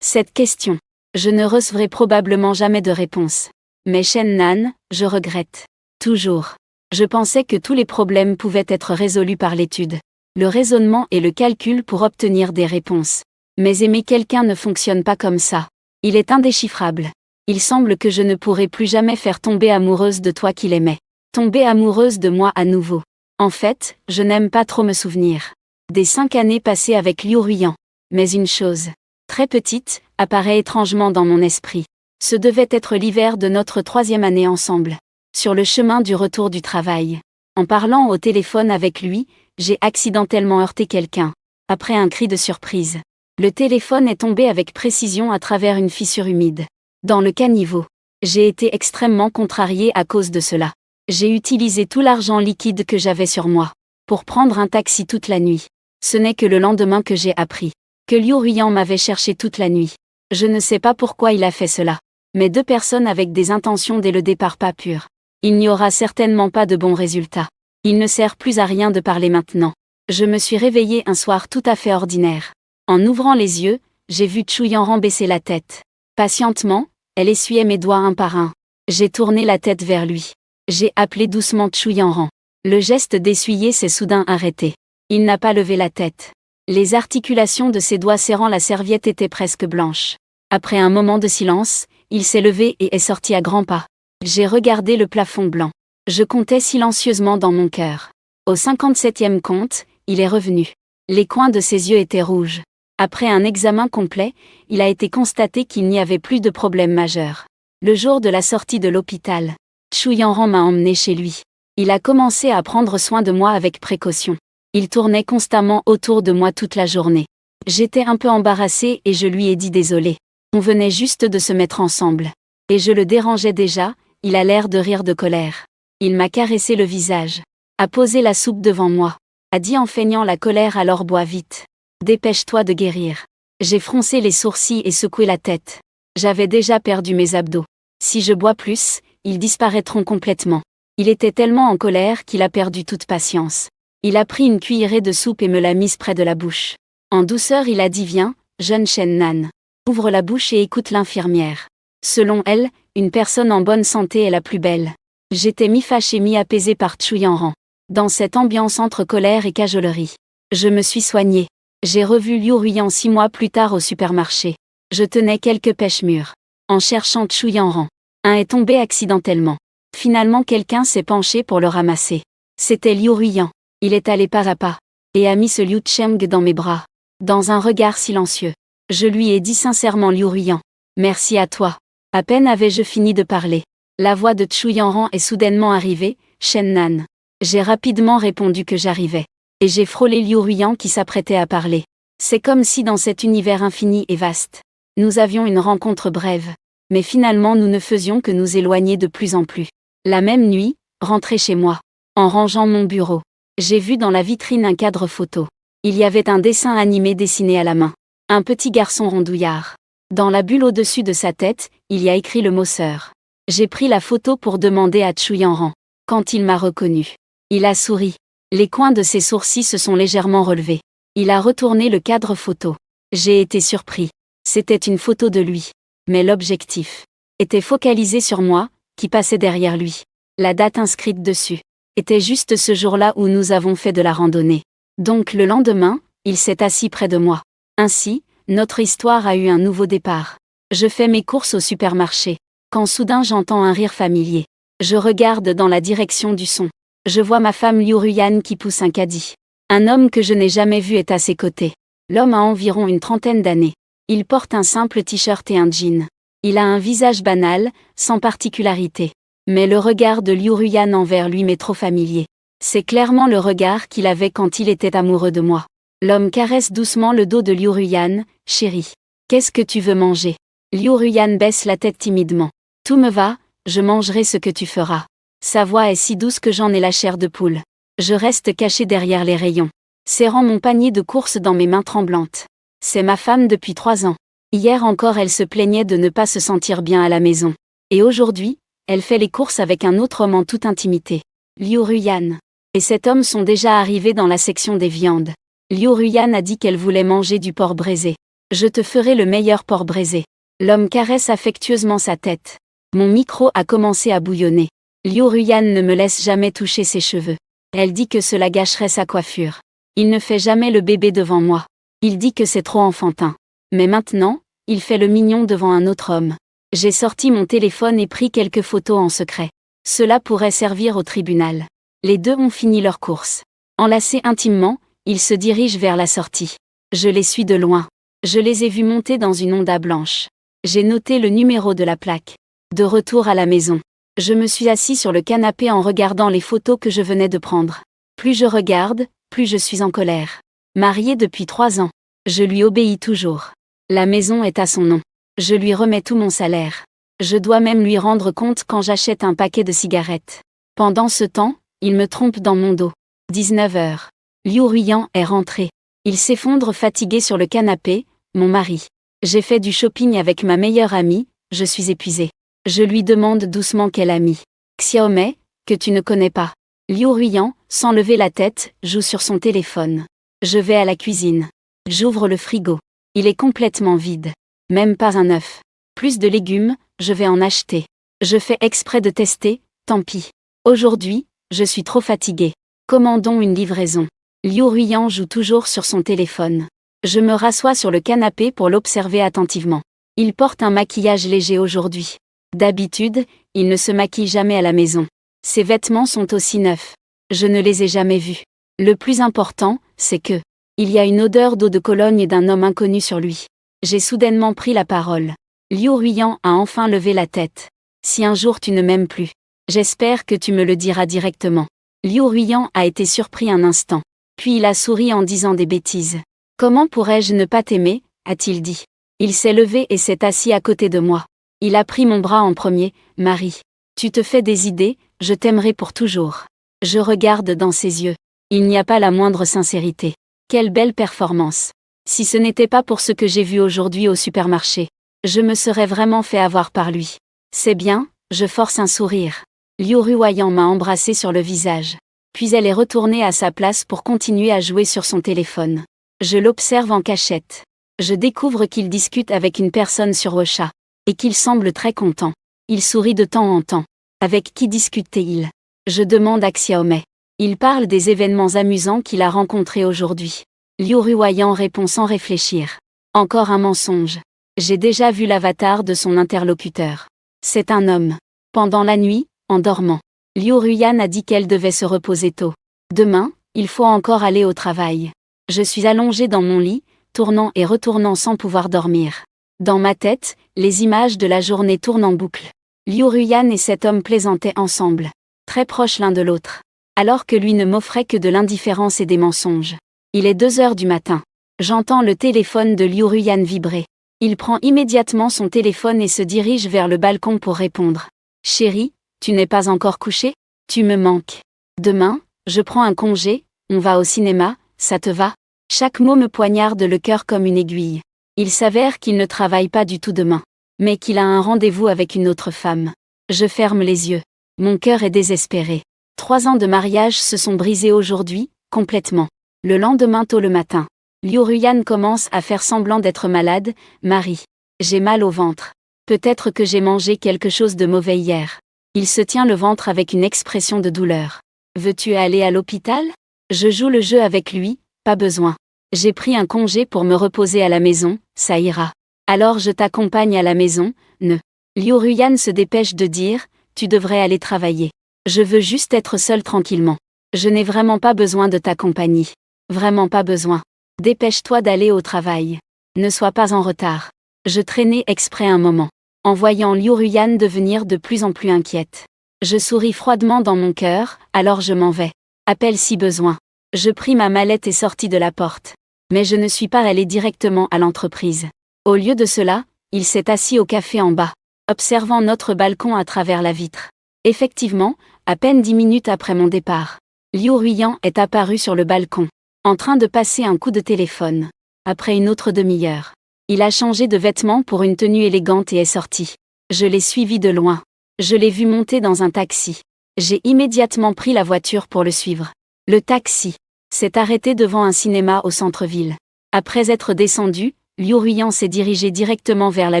Cette question, je ne recevrai probablement jamais de réponse. Mais Shen Nan, je regrette. Toujours. Je pensais que tous les problèmes pouvaient être résolus par l'étude, le raisonnement et le calcul pour obtenir des réponses. Mais aimer quelqu'un ne fonctionne pas comme ça. Il est indéchiffrable. Il semble que je ne pourrai plus jamais faire tomber amoureuse de toi qu'il aimait. Tomber amoureuse de moi à nouveau. En fait, je n'aime pas trop me souvenir des 5 années passées avec Liu Ruiyan. Mais une chose, très petite, apparaît étrangement dans mon esprit. Ce devait être l'hiver de notre 3e année ensemble. Sur le chemin du retour du travail. En parlant au téléphone avec lui, j'ai accidentellement heurté quelqu'un. Après un cri de surprise, le téléphone est tombé avec précision à travers une fissure humide. Dans le caniveau. J'ai été extrêmement contrariée à cause de cela. J'ai utilisé tout l'argent liquide que j'avais sur moi pour prendre un taxi toute la nuit. Ce n'est que le lendemain que j'ai appris que Liu Ruiyan m'avait cherché toute la nuit. Je ne sais pas pourquoi il a fait cela. Mais 2 personnes avec des intentions dès le départ pas pures. Il n'y aura certainement pas de bons résultats. Il ne sert plus à rien de parler maintenant. Je me suis réveillée un soir tout à fait ordinaire. En ouvrant les yeux, j'ai vu Chouyanran baisser la tête. Patientement, elle essuyait mes doigts un par un. J'ai tourné la tête vers lui. J'ai appelé doucement Chouyanran. Le geste d'essuyer s'est soudain arrêté. Il n'a pas levé la tête. Les articulations de ses doigts serrant la serviette étaient presque blanches. Après un moment de silence, il s'est levé et est sorti à grands pas. J'ai regardé le plafond blanc. Je comptais silencieusement dans mon cœur. Au 57e compte, il est revenu. Les coins de ses yeux étaient rouges. Après un examen complet, il a été constaté qu'il n'y avait plus de problème majeur. Le jour de la sortie de l'hôpital, Chouyanran m'a emmené chez lui. Il a commencé à prendre soin de moi avec précaution. Il tournait constamment autour de moi toute la journée. J'étais un peu embarrassée et je lui ai dit désolé. On venait juste de se mettre ensemble. Et je le dérangeais déjà, il a l'air de rire de colère. Il m'a caressé le visage. A posé la soupe devant moi. A dit en feignant la colère alors bois vite. Dépêche-toi de guérir. J'ai froncé les sourcils et secoué la tête. J'avais déjà perdu mes abdos. Si je bois plus, ils disparaîtront complètement. Il était tellement en colère qu'il a perdu toute patience. Il a pris une cuillerée de soupe et me l'a mise près de la bouche. En douceur il a dit: viens, jeune Shen-nan. Ouvre la bouche et écoute l'infirmière. Selon elle, une personne en bonne santé est la plus belle. J'étais mi-fâché mi-apaisé par Chu-Yanran. Dans cette ambiance entre colère et cajolerie. Je me suis soigné. J'ai revu Liu Ruiyan 6 mois plus tard au supermarché. Je tenais quelques pêches mûres. En cherchant Chu-Yanran. Un est tombé accidentellement. Finalement quelqu'un s'est penché pour le ramasser. C'était Liu Ruiyan. Il est allé pas à pas. Et a mis ce Liu Cheng dans mes bras. Dans un regard silencieux. Je lui ai dit sincèrement: Liu Ruiyan. Merci à toi. À peine avais-je fini de parler. La voix de Chu-Yanran est soudainement arrivée: Shen-nan. J'ai rapidement répondu que j'arrivais. Et j'ai frôlé Liu Ruiyan qui s'apprêtait à parler. C'est comme si dans cet univers infini et vaste, nous avions une rencontre brève. Mais finalement nous ne faisions que nous éloigner de plus en plus. La même nuit, rentré chez moi. En rangeant mon bureau, j'ai vu dans la vitrine un cadre photo. Il y avait un dessin animé dessiné à la main. Un petit garçon rondouillard. Dans la bulle au-dessus de sa tête, il y a écrit le mot sœur. J'ai pris la photo pour demander à Chu-Yanran. Quand il m'a reconnu, il a souri. Les coins de ses sourcils se sont légèrement relevés. Il a retourné le cadre photo. J'ai été surpris. C'était une photo de lui. Mais l'objectif était focalisé sur moi, qui passait derrière lui. La date inscrite dessus était juste ce jour-là où nous avons fait de la randonnée. Donc le lendemain, il s'est assis près de moi. Ainsi, notre histoire a eu un nouveau départ. Je fais mes courses au supermarché. Quand soudain j'entends un rire familier. Je regarde dans la direction du son. Je vois ma femme Liu Ruiyan qui pousse un caddie. Un homme que je n'ai jamais vu est à ses côtés. L'homme a environ une trentaine d'années. Il porte un simple t-shirt et un jean. Il a un visage banal, sans particularité. Mais le regard de Liu Ruiyan envers lui m'est trop familier. C'est clairement le regard qu'il avait quand il était amoureux de moi. L'homme caresse doucement le dos de Liu Ruiyan. Chérie. Qu'est-ce que tu veux manger? Liu Ruiyan baisse la tête timidement. Tout me va, je mangerai ce que tu feras. Sa voix est si douce que j'en ai la chair de poule. Je reste caché derrière les rayons, serrant mon panier de courses dans mes mains tremblantes. C'est ma femme depuis 3 ans. Hier encore elle se plaignait de ne pas se sentir bien à la maison. Et aujourd'hui, elle fait les courses avec un autre homme en toute intimité. Liu Ruiyan. Et cet homme sont déjà arrivés dans la section des viandes. Liu Ruiyan a dit qu'elle voulait manger du porc braisé. Je te ferai le meilleur porc braisé. L'homme caresse affectueusement sa tête. Mon micro a commencé à bouillonner. Liu Ruiyan ne me laisse jamais toucher ses cheveux. Elle dit que cela gâcherait sa coiffure. Il ne fait jamais le bébé devant moi. Il dit que c'est trop enfantin. Mais maintenant, il fait le mignon devant un autre homme. J'ai sorti mon téléphone et pris quelques photos en secret. Cela pourrait servir au tribunal. Les deux ont fini leur course. Enlacés intimement, ils se dirigent vers la sortie. Je les suis de loin. Je les ai vus monter dans une Honda blanche. J'ai noté le numéro de la plaque. De retour à la maison, je me suis assis sur le canapé en regardant les photos que je venais de prendre. Plus je regarde, plus je suis en colère. Mariée depuis 3 ans, je lui obéis toujours. La maison est à son nom. Je lui remets tout mon salaire. Je dois même lui rendre compte quand j'achète un paquet de cigarettes. Pendant ce temps, il me trompe dans mon dos. 19 heures. Liu Ruiyan est rentré. Il s'effondre fatigué sur le canapé. Mon mari. J'ai fait du shopping avec ma meilleure amie, je suis épuisée. Je lui demande doucement quelle amie. Xiaomei, que tu ne connais pas. Liu Ruiyan, sans lever la tête, joue sur son téléphone. Je vais à la cuisine. J'ouvre le frigo. Il est complètement vide. Même pas un œuf. Plus de légumes, je vais en acheter. Je fais exprès de tester, tant pis. Aujourd'hui, je suis trop fatiguée. Commandons une livraison. Liu Ruiyan joue toujours sur son téléphone. Je me rassois sur le canapé pour l'observer attentivement. Il porte un maquillage léger aujourd'hui. D'habitude, il ne se maquille jamais à la maison. Ses vêtements sont aussi neufs. Je ne les ai jamais vus. Le plus important, c'est que, il y a une odeur d'eau de Cologne d'un homme inconnu sur lui. J'ai soudainement pris la parole. Liu Ruiyan a enfin levé la tête. Si un jour tu ne m'aimes plus, j'espère que tu me le diras directement. Liu Ruiyan a été surpris un instant. Puis il a souri en disant des bêtises. Comment pourrais-je ne pas t'aimer, a-t-il dit. Il s'est levé et s'est assis à côté de moi. Il a pris mon bras en premier. Marie, tu te fais des idées, je t'aimerai pour toujours. Je regarde dans ses yeux. Il n'y a pas la moindre sincérité. Quelle belle performance. Si ce n'était pas pour ce que j'ai vu aujourd'hui au supermarché, je me serais vraiment fait avoir par lui. C'est bien, je force un sourire. Liu Ruoyan m'a embrassé sur le visage. Puis elle est retournée à sa place pour continuer à jouer sur son téléphone. Je l'observe en cachette. Je découvre qu'il discute avec une personne sur WeChat. Et qu'il semble très content. Il sourit de temps en temps. Avec qui discute-t-il? Je demande à Xiaomei. Il parle des événements amusants qu'il a rencontrés aujourd'hui. Liu Ruoyan répond sans réfléchir. Encore un mensonge. J'ai déjà vu l'avatar de son interlocuteur. C'est un homme. Pendant la nuit, en dormant, Liu Ruoyan a dit qu'elle devait se reposer tôt. Demain, il faut encore aller au travail. Je suis allongée dans mon lit, tournant et retournant sans pouvoir dormir. Dans ma tête, les images de la journée tournent en boucle. Liu Ruoyan et cet homme plaisantaient ensemble, très proches l'un de l'autre, alors que lui ne m'offrait que de l'indifférence et des mensonges. Il est 2 heures du matin. J'entends le téléphone de Liu Ruoyan vibrer. Il prend immédiatement son téléphone et se dirige vers le balcon pour répondre. « Chérie, tu n'es pas encore couchée? Tu me manques. Demain, je prends un congé, on va au cinéma, ça te va ?» Chaque mot me poignarde le cœur comme une aiguille. Il s'avère qu'il ne travaille pas du tout demain, mais qu'il a un rendez-vous avec une autre femme. Je ferme les yeux. Mon cœur est désespéré. 3 ans de mariage se sont brisés aujourd'hui, complètement. Le lendemain tôt le matin, Liu Ruoyan commence à faire semblant d'être malade. « Marie, j'ai mal au ventre. Peut-être que j'ai mangé quelque chose de mauvais hier. » Il se tient le ventre avec une expression de douleur. « Veux-tu aller à l'hôpital ?» Je joue le jeu avec lui. « Pas besoin. J'ai pris un congé pour me reposer à la maison, ça ira. Alors je t'accompagne à la maison, ne. » Liu Ruoyan se dépêche de dire, « Tu devrais aller travailler. Je veux juste être seule tranquillement. Je n'ai vraiment pas besoin de ta compagnie. Vraiment pas besoin. Dépêche-toi d'aller au travail. Ne sois pas en retard. » Je traînais exprès un moment, en voyant Liu Ruoyan devenir de plus en plus inquiète. Je souris froidement dans mon cœur, alors je m'en vais. Appelle si besoin. Je pris ma mallette et sortis de la porte. Mais je ne suis pas allée directement à l'entreprise. Au lieu de cela, il s'est assis au café en bas, observant notre balcon à travers la vitre. Effectivement, à peine 10 minutes après mon départ, Liu Ruoyan est apparu sur le balcon, en train de passer un coup de téléphone. Après une autre demi-heure, il a changé de vêtements pour une tenue élégante et est sorti. Je l'ai suivi de loin. Je l'ai vu monter dans un taxi. J'ai immédiatement pris la voiture pour le suivre. Le taxi s'est arrêté devant un cinéma au centre-ville. Après être descendu, Liu Ruoyan s'est dirigé directement vers la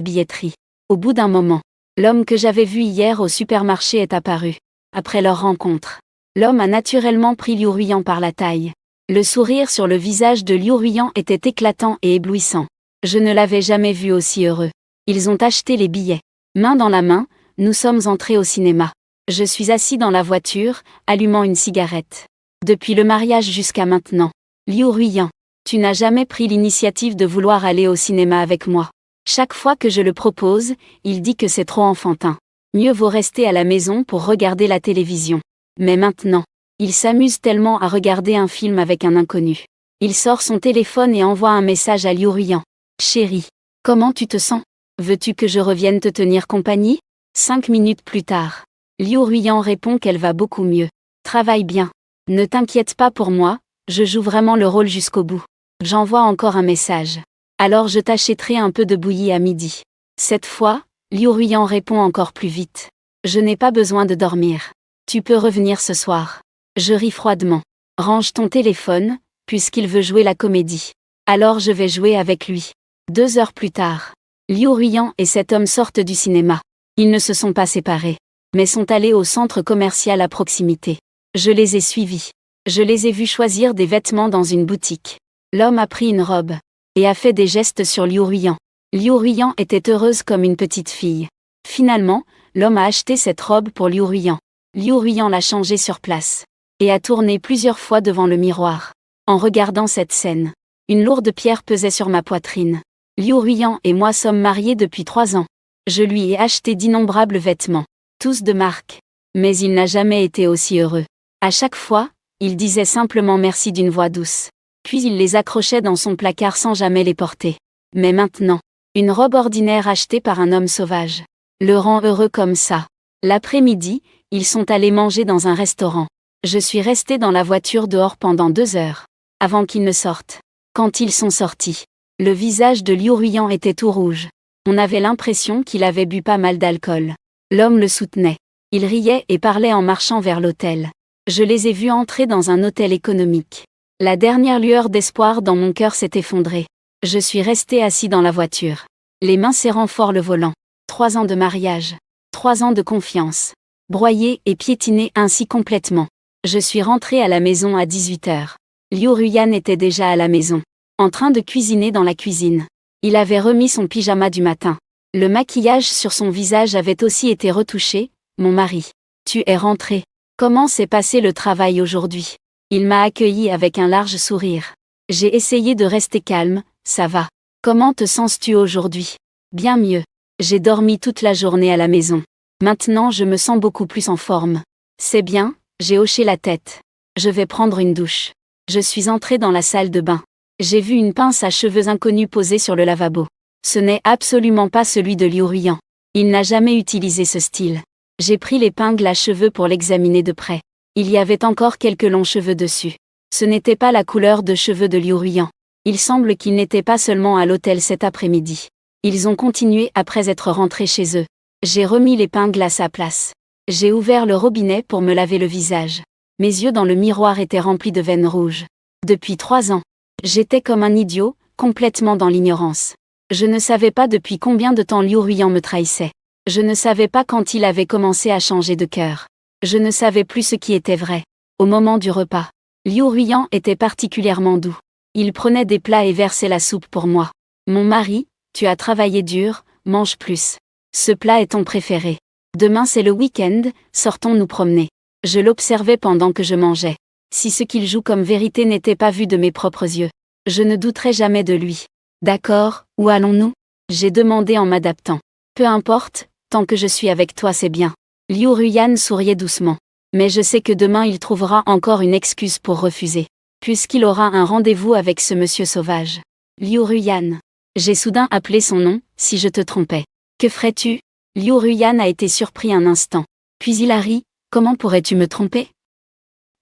billetterie. Au bout d'un moment, l'homme que j'avais vu hier au supermarché est apparu. Après leur rencontre, l'homme a naturellement pris Liu Ruoyan par la taille. Le sourire sur le visage de Liu Ruoyan était éclatant et éblouissant. Je ne l'avais jamais vu aussi heureux. Ils ont acheté les billets. Main dans la main, nous sommes entrés au cinéma. Je suis assis dans la voiture, allumant une cigarette. Depuis le mariage jusqu'à maintenant, Liu Ruoyan, tu n'as jamais pris l'initiative de vouloir aller au cinéma avec moi. Chaque fois que je le propose, il dit que c'est trop enfantin. Mieux vaut rester à la maison pour regarder la télévision. Mais maintenant, il s'amuse tellement à regarder un film avec un inconnu. Il sort son téléphone et envoie un message à Liu Ruoyan. « Chérie, comment tu te sens? Veux-tu que je revienne te tenir compagnie ?» 5 minutes plus tard, Liu Ruoyan répond qu'elle va beaucoup mieux. « Travaille bien. Ne t'inquiète pas pour moi, je joue vraiment le rôle jusqu'au bout. » J'envoie encore un message. « Alors je t'achèterai un peu de bouillie à midi. » Cette fois, Liu Ruoyan répond encore plus vite. « Je n'ai pas besoin de dormir. Tu peux revenir ce soir. » Je ris froidement. « Range ton téléphone, puisqu'il veut jouer la comédie. Alors je vais jouer avec lui. » 2 heures plus tard, Liu Ruoyan et cet homme sortent du cinéma. Ils ne se sont pas séparés, mais sont allés au centre commercial à proximité. Je les ai suivis. Je les ai vus choisir des vêtements dans une boutique. L'homme a pris une robe et a fait des gestes sur Liu Ruoyan. Liu Ruoyan était heureuse comme une petite fille. Finalement, l'homme a acheté cette robe pour Liu Ruoyan. Liu Ruoyan l'a changée sur place et a tourné plusieurs fois devant le miroir. En regardant cette scène, une lourde pierre pesait sur ma poitrine. Liu Ruoyan et moi sommes mariés depuis 3 ans. Je lui ai acheté d'innombrables vêtements, tous de marque. Mais il n'a jamais été aussi heureux. À chaque fois, il disait simplement merci d'une voix douce. Puis il les accrochait dans son placard sans jamais les porter. Mais maintenant, une robe ordinaire achetée par un homme sauvage le rend heureux comme ça. L'après-midi, ils sont allés manger dans un restaurant. Je suis restée dans la voiture dehors pendant 2 heures, avant qu'ils ne sortent. Quand ils sont sortis, le visage de Liu Ruoyan était tout rouge. On avait l'impression qu'il avait bu pas mal d'alcool. L'homme le soutenait. Ils riaient et parlaient en marchant vers l'hôtel. Je les ai vus entrer dans un hôtel économique. La dernière lueur d'espoir dans mon cœur s'est effondrée. Je suis resté assis dans la voiture, les mains serrant fort le volant. 3 ans de mariage. 3 ans de confiance. Broyé et piétiné ainsi complètement. Je suis rentré à la maison à 18h. Liu Ruyan était déjà à la maison, en train de cuisiner dans la cuisine. Il avait remis son pyjama du matin. Le maquillage sur son visage avait aussi été retouché. Mon mari. Tu es rentré. Comment s'est passé le travail aujourd'hui? Il m'a accueilli avec un large sourire. J'ai essayé de rester calme. Ça va. Comment te sens-tu aujourd'hui? Bien mieux. J'ai dormi toute la journée à la maison. Maintenant je me sens beaucoup plus en forme. C'est bien, j'ai hoché la tête. Je vais prendre une douche. Je suis entré dans la salle de bain. J'ai vu une pince à cheveux inconnue posée sur le lavabo. Ce n'est absolument pas celui de Liu Ruyan. Il n'a jamais utilisé ce style. J'ai pris l'épingle à cheveux pour l'examiner de près. Il y avait encore quelques longs cheveux dessus. Ce n'était pas la couleur de cheveux de Liu Ruyan. Il semble qu'ils n'étaient pas seulement à l'hôtel cet après-midi. Ils ont continué après être rentrés chez eux. J'ai remis l'épingle à sa place. J'ai ouvert le robinet pour me laver le visage. Mes yeux dans le miroir étaient remplis de veines rouges. Depuis 3 ans, j'étais comme un idiot, complètement dans l'ignorance. Je ne savais pas depuis combien de temps Liu Ruyan me trahissait. Je ne savais pas quand il avait commencé à changer de cœur. Je ne savais plus ce qui était vrai. Au moment du repas, Liu Ruyan était particulièrement doux. Il prenait des plats et versait la soupe pour moi. Mon mari, tu as travaillé dur, mange plus. Ce plat est ton préféré. Demain c'est le week-end, sortons nous promener. Je l'observais pendant que je mangeais. Si ce qu'il joue comme vérité n'était pas vu de mes propres yeux, je ne douterais jamais de lui. D'accord, où allons-nous? J'ai demandé en m'adaptant. Peu importe, tant que je suis avec toi c'est bien. Liu Ruyan souriait doucement. Mais je sais que demain il trouvera encore une excuse pour refuser. Puisqu'il aura un rendez-vous avec ce monsieur sauvage. Liu Ruyan. J'ai soudain appelé son nom, si je te trompais. Que ferais-tu? Liu Ruyan a été surpris un instant. Puis il a ri, comment pourrais-tu me tromper?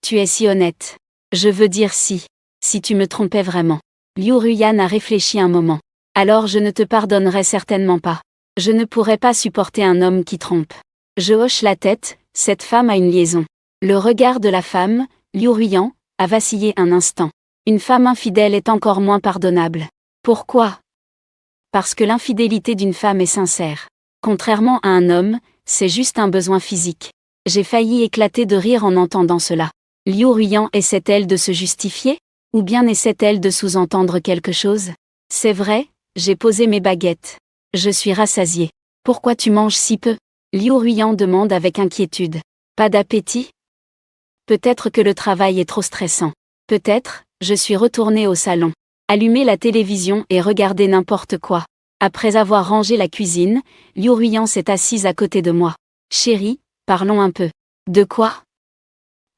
Tu es si honnête. Je veux dire si tu me trompais vraiment. Liu Ruyan a réfléchi un moment. Alors je ne te pardonnerai certainement pas. Je ne pourrais pas supporter un homme qui trompe. Je hoche la tête, cette femme a une liaison. Le regard de la femme, Liu Ruyan, a vacillé un instant. Une femme infidèle est encore moins pardonnable. Pourquoi? Parce que l'infidélité d'une femme est sincère. Contrairement à un homme, c'est juste un besoin physique. J'ai failli éclater de rire en entendant cela. Liu Ruyan essaie-t-elle de se justifier? Ou bien essaie-t-elle de sous-entendre quelque chose? C'est vrai, j'ai posé mes baguettes. Je suis rassasié. Pourquoi tu manges si peu? Liu Ruyan demande avec inquiétude. Pas d'appétit? Peut-être que le travail est trop stressant. Peut-être, je suis retourné au salon. Allumer la télévision et regarder n'importe quoi. Après avoir rangé la cuisine, Liu Ruyan s'est assise à côté de moi. Chérie, parlons un peu. De quoi?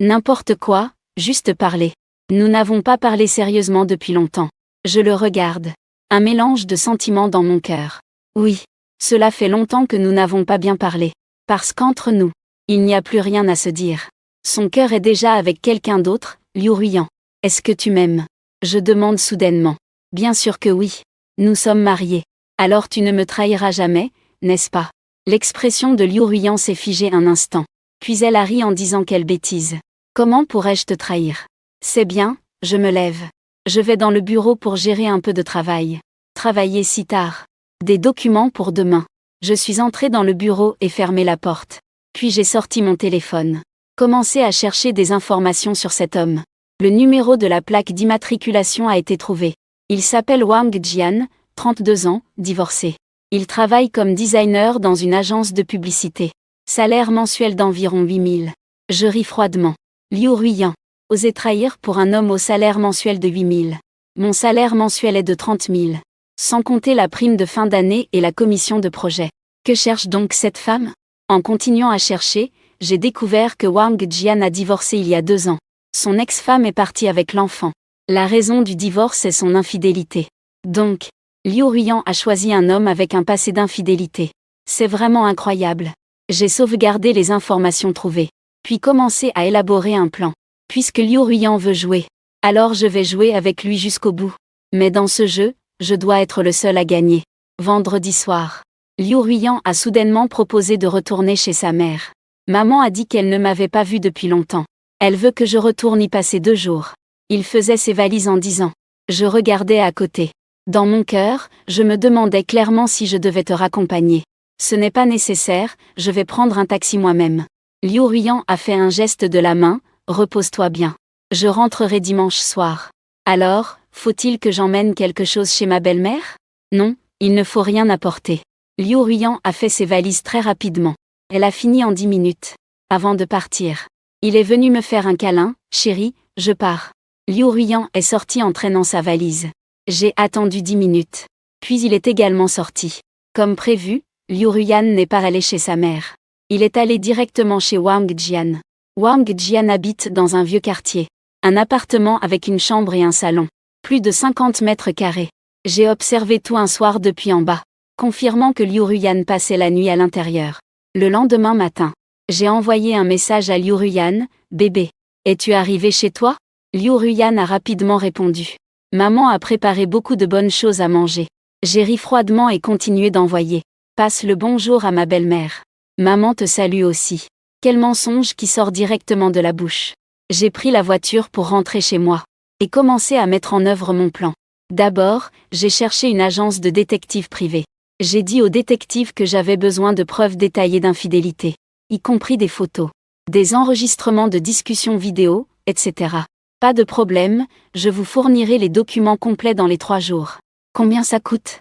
N'importe quoi, juste parler. Nous n'avons pas parlé sérieusement depuis longtemps. Je le regarde. Un mélange de sentiments dans mon cœur. Oui, cela fait longtemps que nous n'avons pas bien parlé. Parce qu'entre nous, il n'y a plus rien à se dire. Son cœur est déjà avec quelqu'un d'autre, Liu Ruyan. Est-ce que tu m'aimes? Je demande soudainement. Bien sûr que oui. Nous sommes mariés. Alors tu ne me trahiras jamais, n'est-ce pas? L'expression de Liu Ruyan s'est figée un instant. Puis elle a ri en disant quelle bêtise. Comment pourrais-je te trahir? C'est bien, je me lève. Je vais dans le bureau pour gérer un peu de travail. Travailler si tard. Des documents pour demain. Je suis entré dans le bureau et fermé la porte. Puis j'ai sorti mon téléphone. Commencé à chercher des informations sur cet homme. Le numéro de la plaque d'immatriculation a été trouvé. Il s'appelle Wang Jian, 32 ans, divorcé. Il travaille comme designer dans une agence de publicité. Salaire mensuel d'environ 8 000. Je ris froidement. Liu Ruyan. Oser trahir pour un homme au salaire mensuel de 8 000. Mon salaire mensuel est de 30 000. Sans compter la prime de fin d'année et la commission de projet. Que cherche donc cette femme? En continuant à chercher, j'ai découvert que Wang Jian a divorcé il y a 2 ans. Son ex-femme est partie avec l'enfant. La raison du divorce est son infidélité. Donc, Liu Ruyan a choisi un homme avec un passé d'infidélité. C'est vraiment incroyable. J'ai sauvegardé les informations trouvées. Puis commencé à élaborer un plan. Puisque Liu Ruyan veut jouer, alors je vais jouer avec lui jusqu'au bout. Mais dans ce jeu, je dois être le seul à gagner. Vendredi soir, Liu Ruyan a soudainement proposé de retourner chez sa mère. Maman a dit qu'elle ne m'avait pas vue depuis longtemps. Elle veut que je retourne y passer 2 jours. Il faisait ses valises en disant. Je regardais à côté. Dans mon cœur, je me demandais clairement si je devais te raccompagner. Ce n'est pas nécessaire, je vais prendre un taxi moi-même. Liu Ruiyan a fait un geste de la main, repose-toi bien. Je rentrerai dimanche soir. Alors, faut-il que j'emmène quelque chose chez ma belle-mère? Non, il ne faut rien apporter. Liu Ruiyan a fait ses valises très rapidement. Elle a fini en 10 minutes. Avant de partir. Il est venu me faire un câlin, chérie, je pars. Liu Ruiyan est sorti en traînant sa valise. J'ai attendu 10 minutes. Puis il est également sorti. Comme prévu, Liu Ruiyan n'est pas allé chez sa mère. Il est allé directement chez Wang Jian. Wang Jian habite dans un vieux quartier. Un appartement avec une chambre et un salon. Plus de 50 mètres carrés. J'ai observé tout un soir depuis en bas, confirmant que Liu Ruiyan passait la nuit à l'intérieur. Le lendemain matin, j'ai envoyé un message à Liu Ruiyan, bébé. Es-tu arrivé chez toi? Liu Ruiyan a rapidement répondu. Maman a préparé beaucoup de bonnes choses à manger. J'ai ri froidement et continué d'envoyer. Passe le bonjour à ma belle-mère. Maman te salue aussi. Quel mensonge qui sort directement de la bouche. J'ai pris la voiture pour rentrer chez moi. Et commencé à mettre en œuvre mon plan. D'abord, j'ai cherché une agence de détective privée. J'ai dit au détective que j'avais besoin de preuves détaillées d'infidélité, y compris des photos, des enregistrements de discussions vidéo, etc. Pas de problème, je vous fournirai les documents complets dans les 3 jours. Combien ça coûte?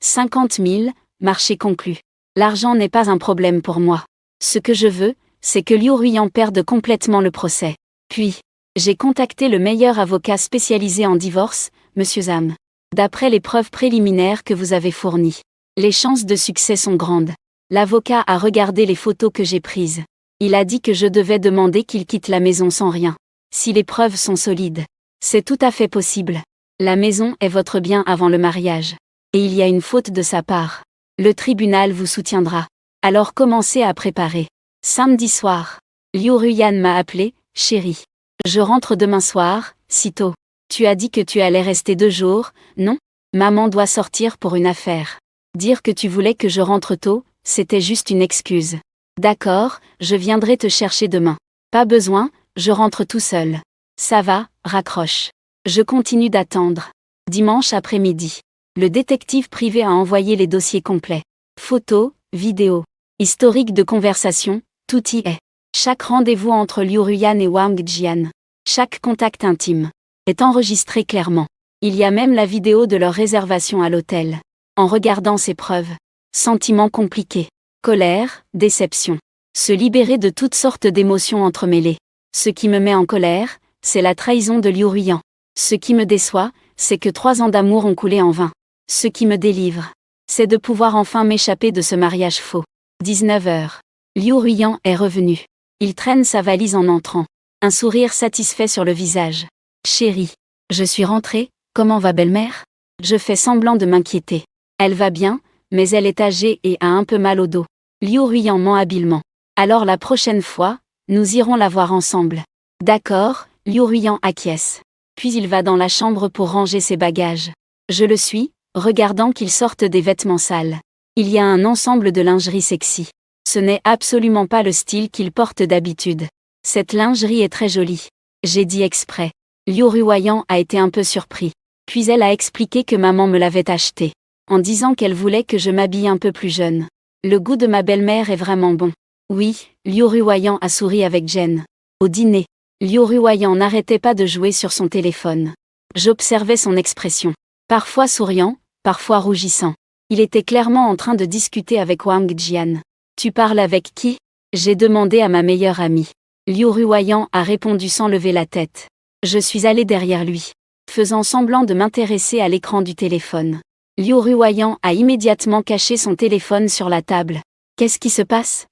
50 000, marché conclu. L'argent n'est pas un problème pour moi. Ce que je veux, c'est que Liu Ruiyan perde complètement le procès. Puis, j'ai contacté le meilleur avocat spécialisé en divorce, Monsieur Zham. D'après les preuves préliminaires que vous avez fournies, les chances de succès sont grandes. L'avocat a regardé les photos que j'ai prises. Il a dit que je devais demander qu'il quitte la maison sans rien. Si les preuves sont solides, c'est tout à fait possible. La maison est votre bien avant le mariage. Et il y a une faute de sa part. Le tribunal vous soutiendra. Alors commencez à préparer. Samedi soir. Liu Ruiyan m'a appelé, chérie. Je rentre demain soir, sitôt. Tu as dit que tu allais rester 2 jours, non? Maman doit sortir pour une affaire. Dire que tu voulais que je rentre tôt, c'était juste une excuse. D'accord, je viendrai te chercher demain. Pas besoin, je rentre tout seul. Ça va, raccroche. Je continue d'attendre. Dimanche après-midi. Le détective privé a envoyé les dossiers complets. Photos, vidéos, historique de conversation, tout y est. Chaque rendez-vous entre Liu Ruiyan et Wang Jian, chaque contact intime, est enregistré clairement. Il y a même la vidéo de leur réservation à l'hôtel. En regardant ces preuves, sentiments compliqués, colère, déception, se libérer de toutes sortes d'émotions entremêlées. Ce qui me met en colère, c'est la trahison de Liu Ruiyan. Ce qui me déçoit, c'est que 3 ans d'amour ont coulé en vain. Ce qui me délivre, c'est de pouvoir enfin m'échapper de ce mariage faux. 19 h. Liu Ruiyan est revenu. Il traîne sa valise en entrant. Un sourire satisfait sur le visage. Chérie, je suis rentrée, comment va belle-mère? Je fais semblant de m'inquiéter. Elle va bien, mais elle est âgée et a un peu mal au dos. Liu Ruiyan ment habilement. Alors la prochaine fois, nous irons la voir ensemble. D'accord, Liu Ruiyan acquiesce. Puis il va dans la chambre pour ranger ses bagages. Je le suis, regardant qu'il sorte des vêtements sales. Il y a un ensemble de lingerie sexy. Ce n'est absolument pas le style qu'il porte d'habitude. Cette lingerie est très jolie. J'ai dit exprès. Liu Ruiyan a été un peu surpris. Puis elle a expliqué que maman me l'avait achetée, en disant qu'elle voulait que je m'habille un peu plus jeune. Le goût de ma belle-mère est vraiment bon. Oui, Liu Ruiyan a souri avec gêne. Au dîner, Liu Ruiyan n'arrêtait pas de jouer sur son téléphone. J'observais son expression. Parfois souriant, parfois rougissant. Il était clairement en train de discuter avec Wang Jian. Tu parles avec qui? J'ai demandé à ma meilleure amie. Liu Ruiyan a répondu sans lever la tête. Je suis allé derrière lui, faisant semblant de m'intéresser à l'écran du téléphone. Liu Ruiyan a immédiatement caché son téléphone sur la table. Qu'est-ce qui se passe?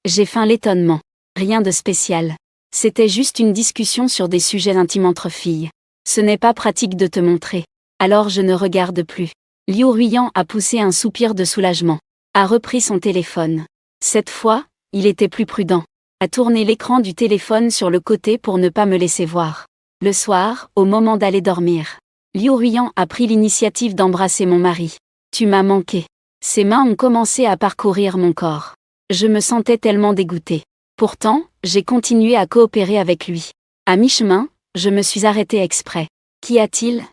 J'ai feint l'étonnement. Rien de spécial. C'était juste une discussion sur des sujets intimes entre filles. Ce n'est pas pratique de te montrer. Alors je ne regarde plus. Liu Ruiyan a poussé un soupir de soulagement. A repris son téléphone. Cette fois, il était plus prudent. A tourné l'écran du téléphone sur le côté pour ne pas me laisser voir. Le soir, au moment d'aller dormir, Liu Ruiyan a pris l'initiative d'embrasser mon mari. Tu m'as manqué. Ses mains ont commencé à parcourir mon corps. Je me sentais tellement dégoûtée. Pourtant, j'ai continué à coopérer avec lui. À mi-chemin, je me suis arrêtée exprès. Qu'y a-t-il ?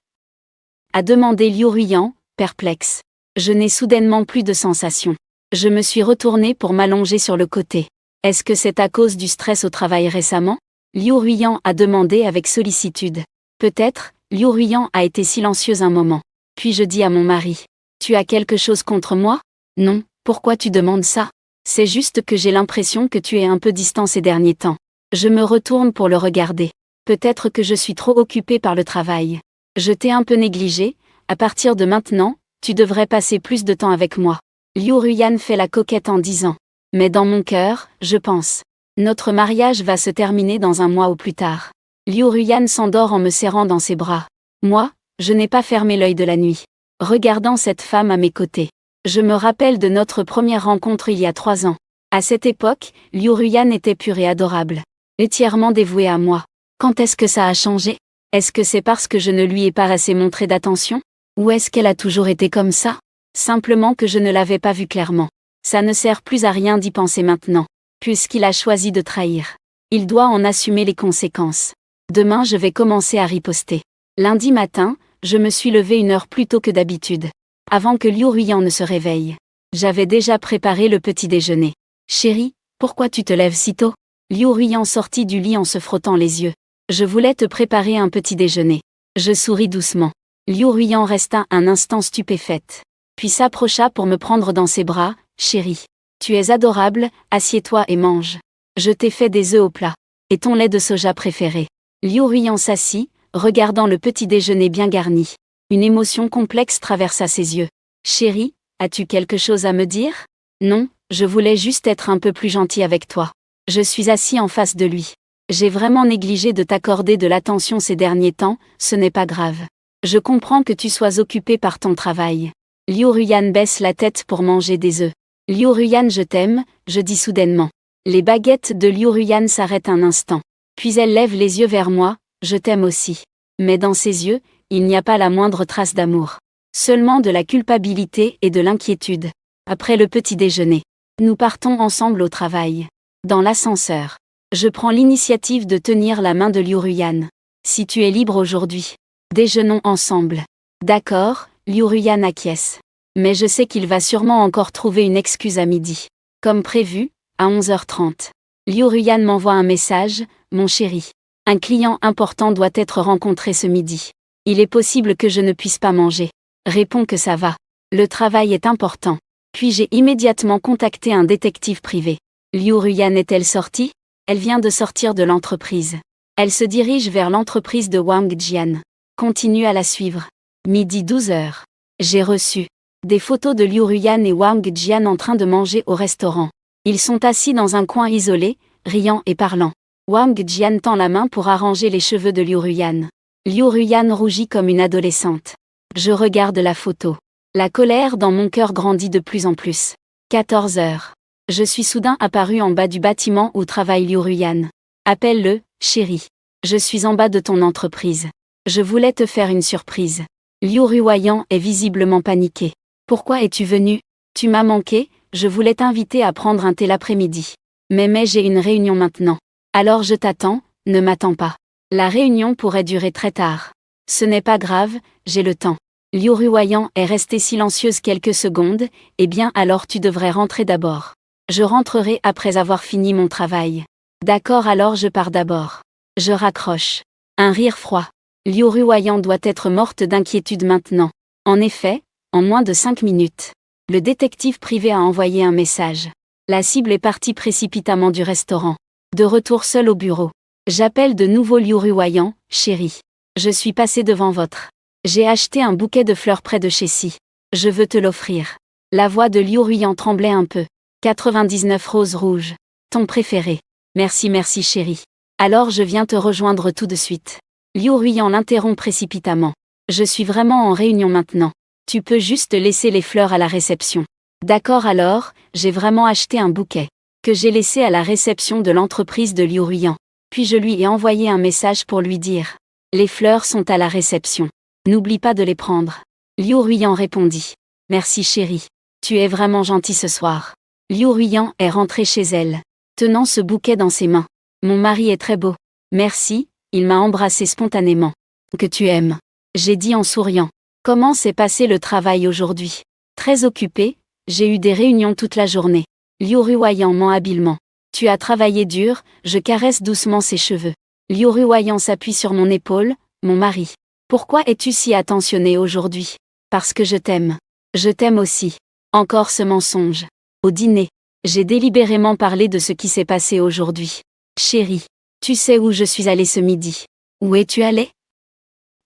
A demandé Liu Ruiyan, perplexe. Je n'ai soudainement plus de sensation. Je me suis retournée pour m'allonger sur le côté. Est-ce que c'est à cause du stress au travail récemment ? Liu Ruiyan a demandé avec sollicitude. Peut-être. Liu Ruiyan a été silencieuse un moment. Puis je dis à mon mari. Tu as quelque chose contre moi ? Non, pourquoi tu demandes ça ? C'est juste que j'ai l'impression que tu es un peu distant ces derniers temps. Je me retourne pour le regarder. Peut-être que je suis trop occupée par le travail. Je t'ai un peu négligé, à partir de maintenant, tu devrais passer plus de temps avec moi. Liu Ruiyan fait la coquette en disant. Mais dans mon cœur, je pense. Notre mariage va se terminer dans un mois ou plus tard. Liu Ruiyan s'endort en me serrant dans ses bras. Moi, je n'ai pas fermé l'œil de la nuit. Regardant cette femme à mes côtés. Je me rappelle de notre première rencontre il y a 3 ans. À cette époque, Liu Ruiyan était pure et adorable. Entièrement dévouée à moi. Quand est-ce que ça a changé ? Est-ce que c'est parce que je ne lui ai pas assez montré d'attention ? Ou est-ce qu'elle a toujours été comme ça ? Simplement que je ne l'avais pas vue clairement. Ça ne sert plus à rien d'y penser maintenant. Puisqu'il a choisi de trahir. Il doit en assumer les conséquences. Demain je vais commencer à riposter. Lundi matin, je me suis levée 1 heure plus tôt que d'habitude. Avant que Liu Ruiyan ne se réveille. J'avais déjà préparé le petit déjeuner. Chérie, pourquoi tu te lèves si tôt ? Liu Ruiyan sortit du lit en se frottant les yeux. Je voulais te préparer un petit déjeuner. Je souris doucement. Liu Ruiyan resta un instant stupéfaite. Puis s'approcha pour me prendre dans ses bras. Chérie. Tu es adorable, assieds-toi et mange. Je t'ai fait des œufs au plat. Et ton lait de soja préféré. Liu Ruiyan s'assit, regardant le petit déjeuner bien garni. Une émotion complexe traversa ses yeux. Chérie, as-tu quelque chose à me dire ? Non, je voulais juste être un peu plus gentil avec toi. Je suis assis en face de lui. J'ai vraiment négligé de t'accorder de l'attention ces derniers temps, ce n'est pas grave. Je comprends que tu sois occupé par ton travail. Liu Ruiyan baisse la tête pour manger des œufs. Liu Ruiyan, je t'aime, je dis soudainement. Les baguettes de Liu Ruiyan s'arrêtent un instant. Puis elle lève les yeux vers moi, je t'aime aussi. Mais dans ses yeux, il n'y a pas la moindre trace d'amour. Seulement de la culpabilité et de l'inquiétude. Après le petit déjeuner, nous partons ensemble au travail. Dans l'ascenseur, je prends l'initiative de tenir la main de Liu Ruiyan. Si tu es libre aujourd'hui, déjeunons ensemble. D'accord, Liu Ruiyan acquiesce. Mais je sais qu'il va sûrement encore trouver une excuse à midi. Comme prévu, à 11h30. Liu Ruiyan m'envoie un message, mon chéri. Un client important doit être rencontré ce midi. Il est possible que je ne puisse pas manger. Réponds que ça va. Le travail est important. Puis j'ai immédiatement contacté un détective privé. Liu Ruiyan est-elle sortie ? Elle vient de sortir de l'entreprise. Elle se dirige vers l'entreprise de Wang Jian. Continue à la suivre. Midi 12h. J'ai reçu des photos de Liu Ruiyan et Wang Jian en train de manger au restaurant. Ils sont assis dans un coin isolé, riant et parlant. Wang Jian tend la main pour arranger les cheveux de Liu Ruiyan. Liu Ruiyan rougit comme une adolescente. Je regarde la photo. La colère dans mon cœur grandit de plus en plus. 14h. Je suis soudain apparu en bas du bâtiment où travaille Liu Ruiyan. Appelle-le, chérie. Je suis en bas de ton entreprise. Je voulais te faire une surprise. Liu Ruiyan est visiblement paniqué. Pourquoi es-tu venu ? Tu m'as manqué, je voulais t'inviter à prendre un thé l'après-midi. Mais j'ai une réunion maintenant. Alors je t'attends, ne m'attends pas. La réunion pourrait durer très tard. Ce n'est pas grave, j'ai le temps. Liu Ruiyan est restée silencieuse quelques secondes, eh bien alors tu devrais rentrer d'abord. Je rentrerai après avoir fini mon travail. D'accord, alors je pars d'abord. Je raccroche. Un rire froid. Liu Ruiyan doit être morte d'inquiétude maintenant. En effet, en moins de 5 minutes, le détective privé a envoyé un message. La cible est partie précipitamment du restaurant. De retour seul au bureau. J'appelle de nouveau Liu Ruiyan, chérie. Je suis passé devant votre. J'ai acheté un bouquet de fleurs près de chez Si. Je veux te l'offrir. La voix de Liu Ruiyan tremblait un peu. 99 roses rouges. Ton préféré. Merci chérie. Alors je viens te rejoindre tout de suite. Liu Ruiyan l'interrompt précipitamment. Je suis vraiment en réunion maintenant. Tu peux juste laisser les fleurs à la réception. D'accord alors, j'ai vraiment acheté un bouquet. Que j'ai laissé à la réception de l'entreprise de Liu Ruiyan. Puis je lui ai envoyé un message pour lui dire. Les fleurs sont à la réception. N'oublie pas de les prendre. Liu Ruiyan répondit. Merci chérie. Tu es vraiment gentil ce soir. Liu Ruiyan est rentrée chez elle, tenant ce bouquet dans ses mains. Mon mari est très beau. Merci, il m'a embrassé spontanément. Que tu aimes. J'ai dit en souriant. Comment s'est passé le travail aujourd'hui? Très occupé, j'ai eu des réunions toute la journée. Liu Ruiyan ment habilement. Tu as travaillé dur, je caresse doucement ses cheveux. Liu Ruiyan s'appuie sur mon épaule, mon mari. Pourquoi es-tu si attentionné aujourd'hui? Parce que je t'aime. Je t'aime aussi. Encore ce mensonge. Au dîner, j'ai délibérément parlé de ce qui s'est passé aujourd'hui. Chérie, tu sais où je suis allée ce midi? Où es-tu allée?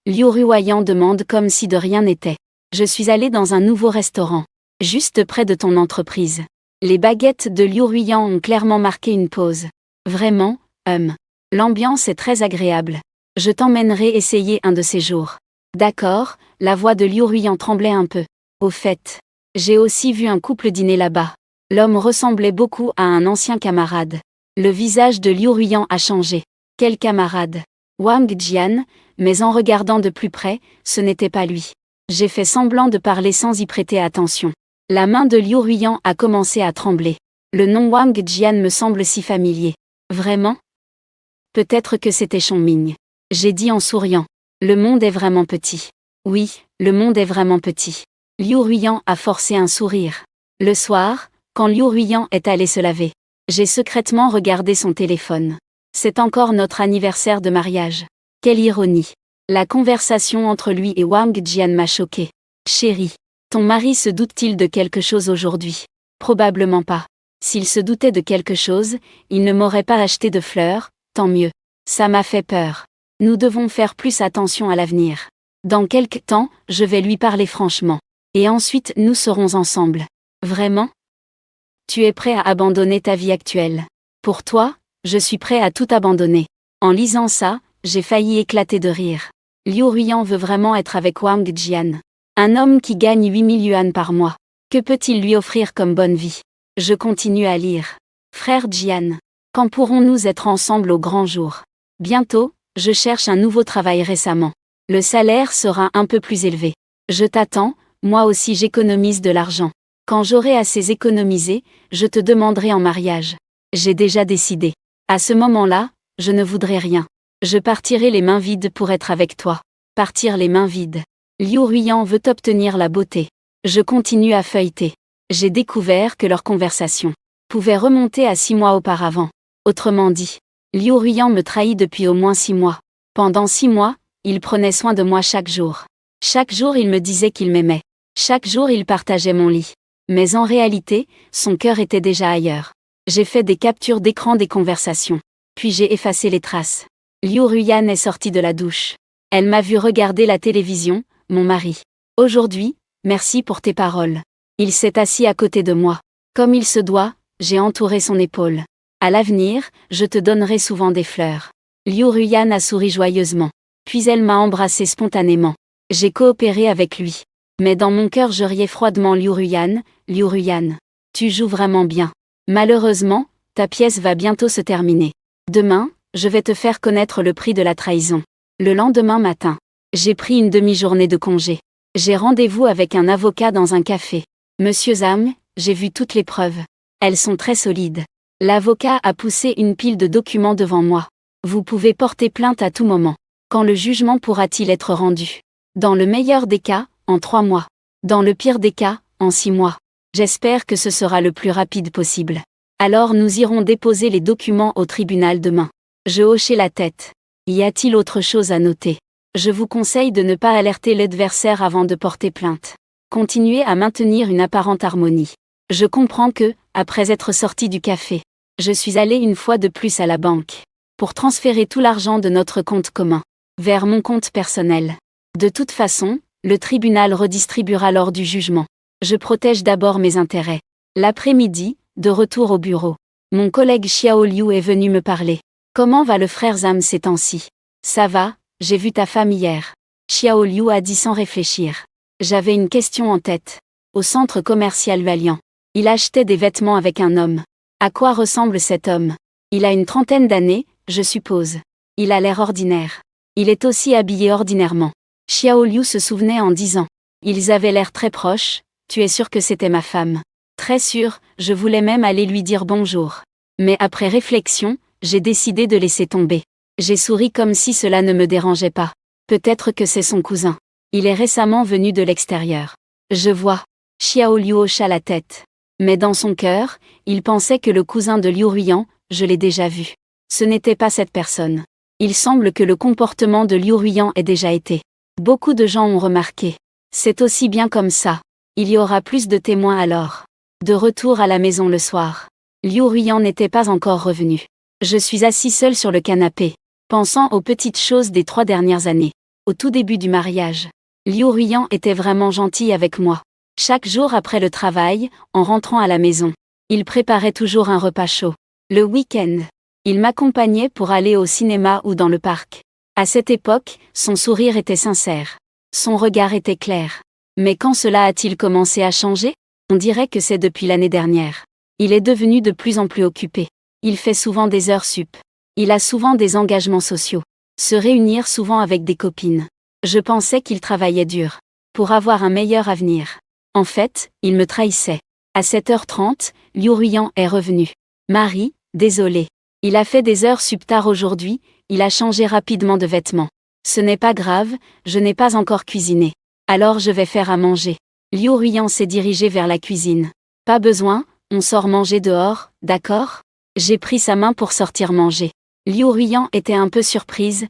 Liu Ruiyan demande comme si de rien n'était. Je suis allée dans un nouveau restaurant, juste près de ton entreprise. Les baguettes de Liu Ruiyan ont clairement marqué une pause. Vraiment, l'ambiance est très agréable. Je t'emmènerai essayer un de ces jours. D'accord, la voix de Liu Ruiyan tremblait un peu. Au fait, j'ai aussi vu un couple dîner là-bas. L'homme ressemblait beaucoup à un ancien camarade. Le visage de Liu Ruiyan a changé. Quel camarade? Wang Jian, mais en regardant de plus près, ce n'était pas lui. J'ai fait semblant de parler sans y prêter attention. La main de Liu Ruiyan a commencé à trembler. Le nom Wang Jian me semble si familier. Vraiment? Peut-être que c'était Chongming. J'ai dit en souriant. Le monde est vraiment petit. Oui, le monde est vraiment petit. Liu Ruiyan a forcé un sourire. Le soir, quand Liu Ruiyan est allé se laver, j'ai secrètement regardé son téléphone. C'est encore notre anniversaire de mariage. Quelle ironie. La conversation entre lui et Wang Jian m'a choquée. Chérie, ton mari se doute-t-il de quelque chose aujourd'hui? Probablement pas. S'il se doutait de quelque chose, il ne m'aurait pas acheté de fleurs, tant mieux. Ça m'a fait peur. Nous devons faire plus attention à l'avenir. Dans quelque temps, je vais lui parler franchement. Et ensuite nous serons ensemble. Vraiment? Tu es prêt à abandonner ta vie actuelle? Pour toi, je suis prêt à tout abandonner. En lisant ça, j'ai failli éclater de rire. Liu Ruiyan veut vraiment être avec Wang Jian. Un homme qui gagne 8000 yuan par mois. Que peut-il lui offrir comme bonne vie? Je continue à lire. Frère Jian, quand pourrons-nous être ensemble au grand jour? Bientôt, je cherche un nouveau travail récemment. Le salaire sera un peu plus élevé. Je t'attends, moi aussi j'économise de l'argent. Quand j'aurai assez économisé, je te demanderai en mariage. J'ai déjà décidé. À ce moment-là, je ne voudrais rien. Je partirai les mains vides pour être avec toi. Partir les mains vides. Liu Ruiyan veut obtenir la beauté. Je continue à feuilleter. J'ai découvert que leur conversation pouvait remonter à 6 mois auparavant. Autrement dit, Liu Ruiyan me trahit depuis au moins 6 mois. Pendant 6 mois, il prenait soin de moi chaque jour. Chaque jour il me disait qu'il m'aimait. Chaque jour il partageait mon lit. Mais en réalité, son cœur était déjà ailleurs. J'ai fait des captures d'écran des conversations. Puis j'ai effacé les traces. Liu Ruiyan est sortie de la douche. Elle m'a vu regarder la télévision, mon mari. Aujourd'hui, merci pour tes paroles. Il s'est assis à côté de moi. Comme il se doit, j'ai entouré son épaule. À l'avenir, je te donnerai souvent des fleurs. Liu Ruiyan a souri joyeusement. Puis elle m'a embrassé spontanément. J'ai coopéré avec lui. Mais dans mon cœur je riais froidement. Liu Ruiyan, tu joues vraiment bien. Malheureusement, ta pièce va bientôt se terminer. Demain, je vais te faire connaître le prix de la trahison. Le lendemain matin, j'ai pris une demi-journée de congé. J'ai rendez-vous avec un avocat dans un café. Monsieur Zhang, j'ai vu toutes les preuves. Elles sont très solides. L'avocat a poussé une pile de documents devant moi. Vous pouvez porter plainte à tout moment. Quand le jugement pourra-t-il être rendu? Dans le meilleur des cas, en 3 mois. Dans le pire des cas, en 6 mois. J'espère que ce sera le plus rapide possible. Alors nous irons déposer les documents au tribunal demain. Je hochai la tête. Y a-t-il autre chose à noter? Je vous conseille de ne pas alerter l'adversaire avant de porter plainte. Continuez à maintenir une apparente harmonie. Je comprends que, après être sorti du café, je suis allé une fois de plus à la banque. Pour transférer tout l'argent de notre compte commun vers mon compte personnel. De toute façon, le tribunal redistribuera lors du jugement. Je protège d'abord mes intérêts. L'après-midi, de retour au bureau, mon collègue Xiao Liu est venu me parler. Comment va le frère Zhang ces temps-ci? Ça va, j'ai vu ta femme hier. Xiao Liu a dit sans réfléchir. J'avais une question en tête. Au centre commercial Valiant. Il achetait des vêtements avec un homme. À quoi ressemble cet homme? Il a une trentaine d'années, je suppose. Il a l'air ordinaire. Il est aussi habillé ordinairement. Xiao Liu se souvenait en disant. Ils avaient l'air très proches, tu es sûr que c'était ma femme? Très sûr, je voulais même aller lui dire bonjour. Mais après réflexion, j'ai décidé de laisser tomber. J'ai souri comme si cela ne me dérangeait pas. Peut-être que c'est son cousin. Il est récemment venu de l'extérieur. Je vois. Xiao Liu hocha la tête. Mais dans son cœur, il pensait que le cousin de Liu Ruiyan, je l'ai déjà vu. Ce n'était pas cette personne. Il semble que le comportement de Liu Ruiyan ait déjà été. Beaucoup de gens ont remarqué. C'est aussi bien comme ça. Il y aura plus de témoins alors. De retour à la maison le soir. Liu Ruiyan n'était pas encore revenu. Je suis assis seul sur le canapé, pensant aux petites choses des 3 dernières années. Au tout début du mariage, Liu Ruiyan était vraiment gentil avec moi. Chaque jour après le travail, en rentrant à la maison, il préparait toujours un repas chaud. Le week-end, il m'accompagnait pour aller au cinéma ou dans le parc. À cette époque, son sourire était sincère. Son regard était clair. Mais quand cela a-t-il commencé à changer? On dirait que c'est depuis l'année dernière. Il est devenu de plus en plus occupé. Il fait souvent des heures sup. Il a souvent des engagements sociaux. Se réunir souvent avec des copines. Je pensais qu'il travaillait dur. Pour avoir un meilleur avenir. En fait, il me trahissait. À 7h30, Liu Ruiyan est revenu. Marie, désolé. Il a fait des heures sup tard aujourd'hui, il a changé rapidement de vêtements. Ce n'est pas grave, je n'ai pas encore cuisiné. Alors je vais faire à manger. Liu Ruiyan s'est dirigé vers la cuisine. Pas besoin, on sort manger dehors, d'accord? J'ai pris sa main pour sortir manger. Liu Ruiyan était un peu surprise,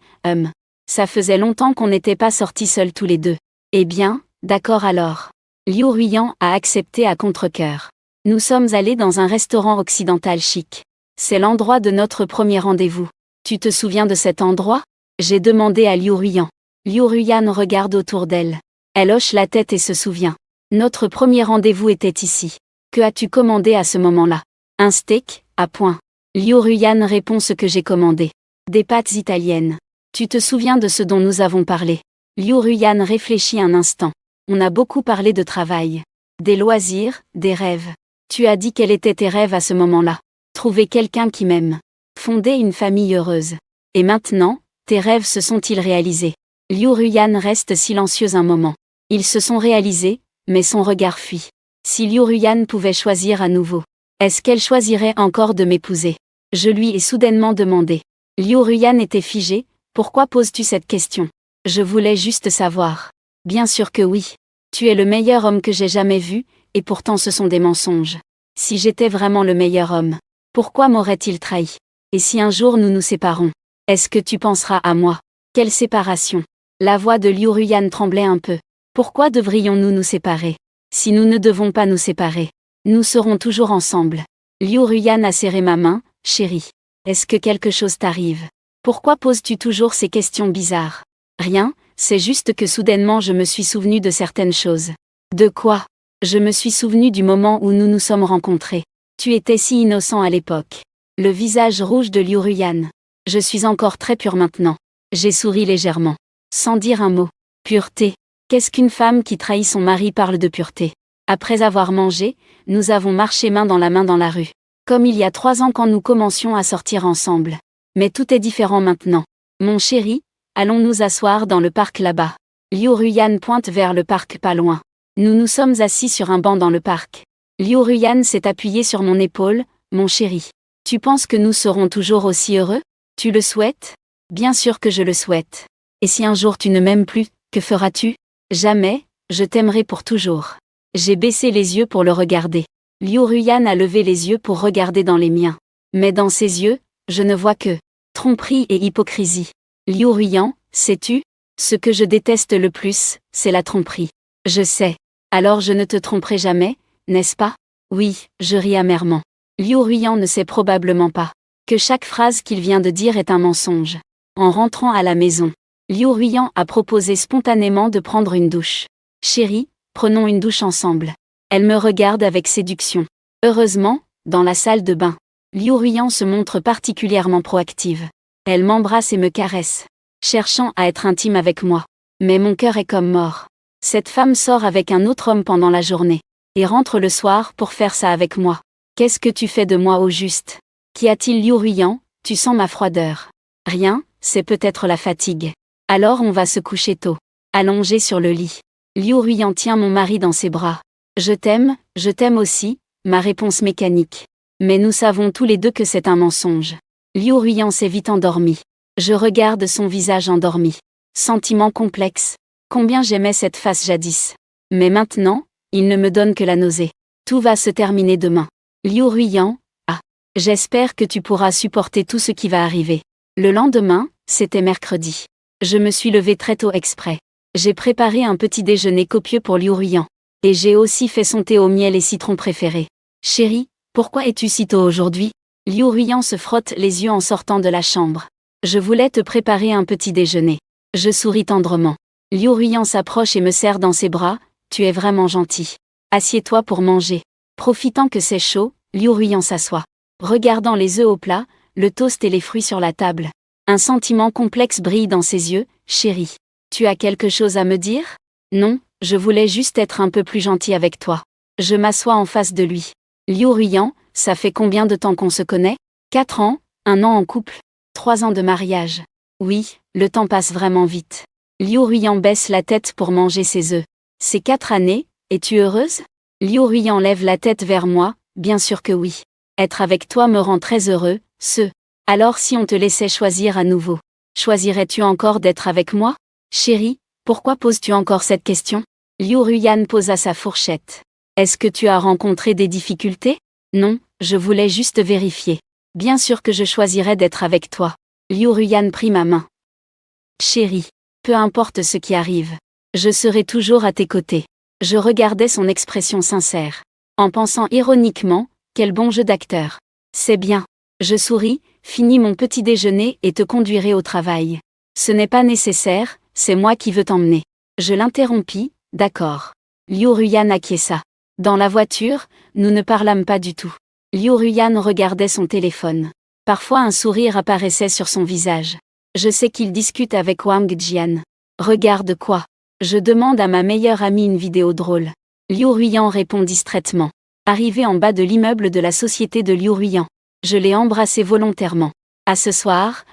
Ça faisait longtemps qu'on n'était pas sortis seuls tous les deux. Eh bien, d'accord alors. Liu Ruiyan a accepté à contre-cœur. Nous sommes allés dans un restaurant occidental chic. C'est l'endroit de notre premier rendez-vous. Tu te souviens de cet endroit? J'ai demandé à Liu Ruiyan. Liu Ruiyan regarde autour d'elle. Elle hoche la tête et se souvient. Notre premier rendez-vous était ici. Que as-tu commandé à ce moment-là? Un steak, à point. Liu Ruiyan répond ce que j'ai commandé. Des pâtes italiennes. Tu te souviens de ce dont nous avons parlé? Liu Ruiyan réfléchit un instant. On a beaucoup parlé de travail. Des loisirs, des rêves. Tu as dit quels étaient tes rêves à ce moment-là. Trouver quelqu'un qui m'aime. Fonder une famille heureuse. Et maintenant, tes rêves se sont-ils réalisés? Liu Ruiyan reste silencieuse un moment. Ils se sont réalisés, mais son regard fuit. Si Liu Ruiyan pouvait choisir à nouveau, est-ce qu'elle choisirait encore de m'épouser? Je lui ai soudainement demandé. Liu Ruiyan était figé. Pourquoi poses-tu cette question? Je voulais juste savoir. Bien sûr que oui. Tu es le meilleur homme que j'ai jamais vu, et pourtant ce sont des mensonges. Si j'étais vraiment le meilleur homme, pourquoi m'aurait-il trahi? Et si un jour nous nous séparons, est-ce que tu penseras à moi? Quelle séparation? La voix de Liu Ruiyan tremblait un peu. Pourquoi devrions-nous nous séparer? Si nous ne devons pas nous séparer, nous serons toujours ensemble. Liu Ruiyan a serré ma main. Chérie. Est-ce que quelque chose t'arrive? Pourquoi poses-tu toujours ces questions bizarres? Rien, c'est juste que soudainement je me suis souvenu de certaines choses. De quoi? Je me suis souvenu du moment où nous nous sommes rencontrés. Tu étais si innocent à l'époque. Le visage rouge de Liu Ruiyan. Je suis encore très pure maintenant. J'ai souri légèrement. Sans dire un mot. Pureté. Qu'est-ce qu'une femme qui trahit son mari parle de pureté? Après avoir mangé, nous avons marché main dans la rue. Comme il y a 3 ans quand nous commencions à sortir ensemble. Mais tout est différent maintenant. Mon chéri, allons nous asseoir dans le parc là-bas. Liu Ruiyan pointe vers le parc pas loin. Nous nous sommes assis sur un banc dans le parc. Liu Ruiyan s'est appuyé sur mon épaule. Mon chéri. Tu penses que nous serons toujours aussi heureux? Tu le souhaites? Bien sûr que je le souhaite. Et si un jour tu ne m'aimes plus, que feras-tu? Jamais, je t'aimerai pour toujours. J'ai baissé les yeux pour le regarder. Liu Ruiyan a levé les yeux pour regarder dans les miens. Mais dans ses yeux, je ne vois que tromperie et hypocrisie. Liu Ruiyan, sais-tu? Ce que je déteste le plus, c'est la tromperie. Je sais. Alors je ne te tromperai jamais, n'est-ce pas? Oui, je ris amèrement. Liu Ruiyan ne sait probablement pas que chaque phrase qu'il vient de dire est un mensonge. En rentrant à la maison, Liu Ruiyan a proposé spontanément de prendre une douche. Chérie, prenons une douche ensemble. Elle me regarde avec séduction. Heureusement, dans la salle de bain, Liu Ruiyan se montre particulièrement proactive. Elle m'embrasse et me caresse, cherchant à être intime avec moi. Mais mon cœur est comme mort. Cette femme sort avec un autre homme pendant la journée, et rentre le soir pour faire ça avec moi. Qu'est-ce que tu fais de moi au juste? Qu'y a-t-il Liu Ruiyan? Tu sens ma froideur. Rien, c'est peut-être la fatigue. Alors on va se coucher tôt. Allongé sur le lit. Liu Ruiyan tient mon mari dans ses bras. Je t'aime aussi, Ma réponse mécanique. Mais nous savons tous les deux que c'est un mensonge. Liu Ruiyan s'est vite endormi. Je regarde son visage endormi. Sentiment complexe. Combien j'aimais cette face jadis. Mais maintenant, il ne me donne que la nausée. Tout va se terminer demain. Liu Ruiyan, ah. J'espère que tu pourras supporter tout ce qui va arriver. Le lendemain, c'était mercredi. Je me suis levée très tôt exprès. J'ai préparé un petit déjeuner copieux pour Liu Ruiyan. Et j'ai aussi fait son thé au miel et citron préféré. Chérie, pourquoi es-tu si tôt aujourd'hui? Liu Ruiyan se frotte les yeux en sortant de la chambre. Je voulais te préparer un petit déjeuner. Je souris tendrement. Liu Ruiyan s'approche et me serre dans ses bras. Tu es vraiment gentil. Assieds-toi pour manger. Profitant que c'est chaud, Liu Ruiyan s'assoit. Regardant les œufs au plat, le toast et les fruits sur la table. Un sentiment complexe brille dans ses yeux. Chérie, tu as quelque chose à me dire? Non, je voulais juste être un peu plus gentil avec toi. Je m'assois en face de lui. Liu Ruiyan, ça fait combien de temps qu'on se connaît? 4 ans, 1 an en couple, 3 ans de mariage. Oui, le temps passe vraiment vite. Liu Ruiyan baisse la tête pour manger ses œufs. Ces 4 années, es-tu heureuse? Liu Ruiyan lève la tête vers moi, bien sûr que oui. Être avec toi me rend très heureux, Alors si on te laissait choisir à nouveau, choisirais-tu encore d'être avec moi? Chérie, pourquoi poses-tu encore cette question? Liu Ruiyan posa sa fourchette. Est-ce que tu as rencontré des difficultés? Non, je voulais juste vérifier. Bien sûr que je choisirais d'être avec toi. Liu Ruiyan prit ma main. Chérie, peu importe ce qui arrive, je serai toujours à tes côtés. Je regardais son expression sincère. En pensant ironiquement, quel bon jeu d'acteur. C'est bien. Je souris, finis mon petit déjeuner et te conduirai au travail. Ce n'est pas nécessaire, c'est moi qui veux t'emmener. Je l'interrompis, d'accord. Liu Ruiyan acquiesça. Dans la voiture, nous ne parlâmes pas du tout. Liu Ruiyan regardait son téléphone. Parfois un sourire apparaissait sur son visage. Je sais qu'il discute avec Wang Jian. Regarde quoi? Je demande à ma meilleure amie une vidéo drôle. Liu Ruiyan répond distraitement. Arrivé en bas de l'immeuble de la société de Liu Ruiyan. Je l'ai embrassé volontairement. À ce soir,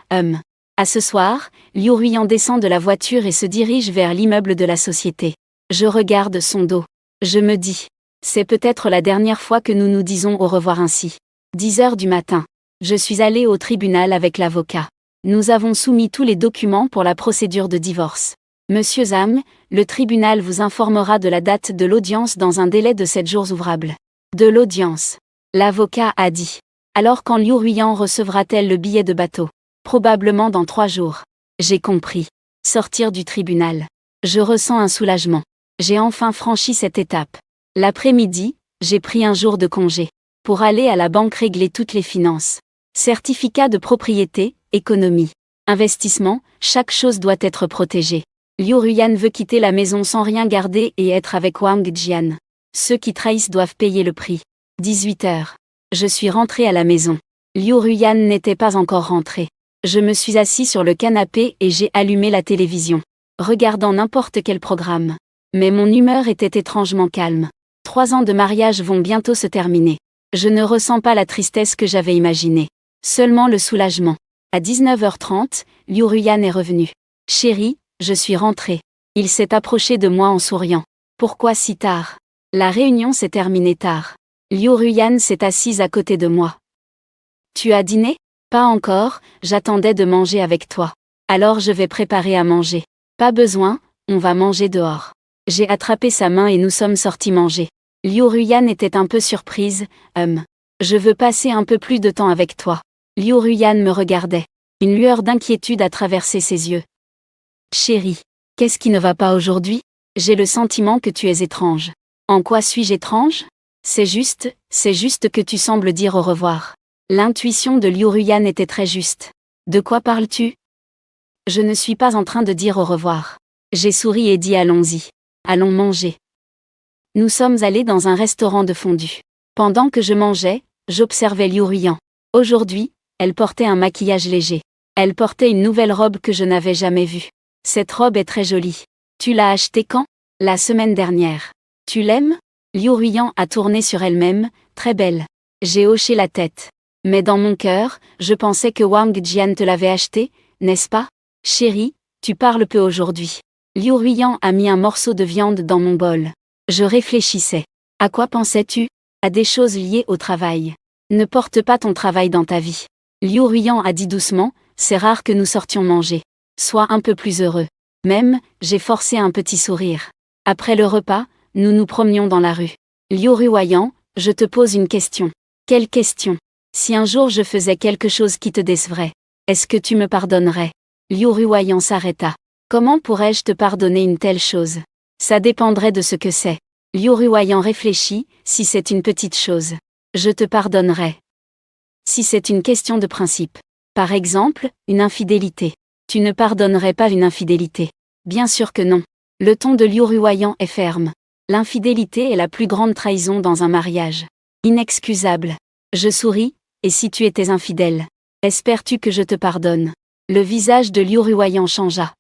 À ce soir, Liu Ruiyan descend de la voiture et se dirige vers l'immeuble de la société. Je regarde son dos. Je me dis. C'est peut-être la dernière fois que nous nous disons au revoir ainsi. 10 heures du matin. Je suis allée au tribunal avec l'avocat. Nous avons soumis tous les documents pour la procédure de divorce. Monsieur Zhang, le tribunal vous informera de la date de l'audience dans un délai de 7 jours ouvrables. De l'audience. L'avocat a dit. Alors quand Liu Ruiyan recevra-t-elle le billet de bateau? Probablement dans 3 jours. J'ai compris. Sortir du tribunal. Je ressens un soulagement. J'ai enfin franchi cette étape. L'après-midi, j'ai pris un jour de congé. Pour aller à la banque régler toutes les finances. Certificat de propriété, économie. Investissement, chaque chose doit être protégée. Liu Ruiyan veut quitter la maison sans rien garder et être avec Wang Jian. Ceux qui trahissent doivent payer le prix. 18 heures. Je suis rentrée à la maison. Liu Ruiyan n'était pas encore rentré. Je me suis assis sur le canapé et j'ai allumé la télévision. Regardant n'importe quel programme. Mais mon humeur était étrangement calme. 3 ans de mariage vont bientôt se terminer. Je ne ressens pas la tristesse que j'avais imaginée. Seulement le soulagement. À 19h30, Liu Ruiyan est revenu. Chérie, je suis rentrée. Il s'est approché de moi en souriant. Pourquoi si tard? La réunion s'est terminée tard. Liu Ruiyan s'est assise à côté de moi. Tu as dîné? Pas encore, j'attendais de manger avec toi. Alors je vais préparer à manger. Pas besoin, on va manger dehors. J'ai attrapé sa main et nous sommes sortis manger. Liu Ruiyan était un peu surprise. Je veux passer un peu plus de temps avec toi. Liu Ruiyan me regardait. Une lueur d'inquiétude a traversé ses yeux. Chérie, qu'est-ce qui ne va pas aujourd'hui? J'ai le sentiment que tu es étrange. En quoi suis-je étrange? C'est juste que tu sembles dire au revoir. L'intuition de Liu Ruiyan était très juste. De quoi parles-tu? Je ne suis pas en train de dire au revoir. J'ai souri et dit allons-y. Allons manger. Nous sommes allés dans un restaurant de fondue. Pendant que je mangeais, j'observais Liu Ruiyan. Aujourd'hui, elle portait un maquillage léger. Elle portait une nouvelle robe que je n'avais jamais vue. Cette robe est très jolie. Tu l'as achetée quand? La semaine dernière. Tu l'aimes? Liu Ruiyan a tourné sur elle-même, très belle. J'ai hoché la tête. Mais dans mon cœur, je pensais que Wang Jian te l'avait achetée, n'est-ce pas? Chérie, tu parles peu aujourd'hui. Liu Ruiyan a mis un morceau de viande dans mon bol. Je réfléchissais. À quoi pensais-tu? à des choses liées au travail. Ne porte pas ton travail dans ta vie. Liu Ruyan a dit doucement, c'est rare que nous sortions manger. Sois un peu plus heureux. Même, j'ai forcé un petit sourire. Après le repas, nous nous promenions dans la rue. Liu Ruyan, je te pose une question. Quelle question? Si un jour je faisais quelque chose qui te décevrait, est-ce que tu me pardonnerais? Liu Ruyan s'arrêta. Comment pourrais-je te pardonner une telle chose? Ça dépendrait de ce que c'est. Liu Ruyan réfléchit, si c'est une petite chose, je te pardonnerai. Si c'est une question de principe, par exemple, une infidélité, tu ne pardonnerais pas une infidélité? Bien sûr que non. Le ton de Liu Ruyan est ferme. L'infidélité est la plus grande trahison dans un mariage. Inexcusable. Je souris, et si tu étais infidèle? Espères-tu que je te pardonne? Le visage de Liu Ruyan changea.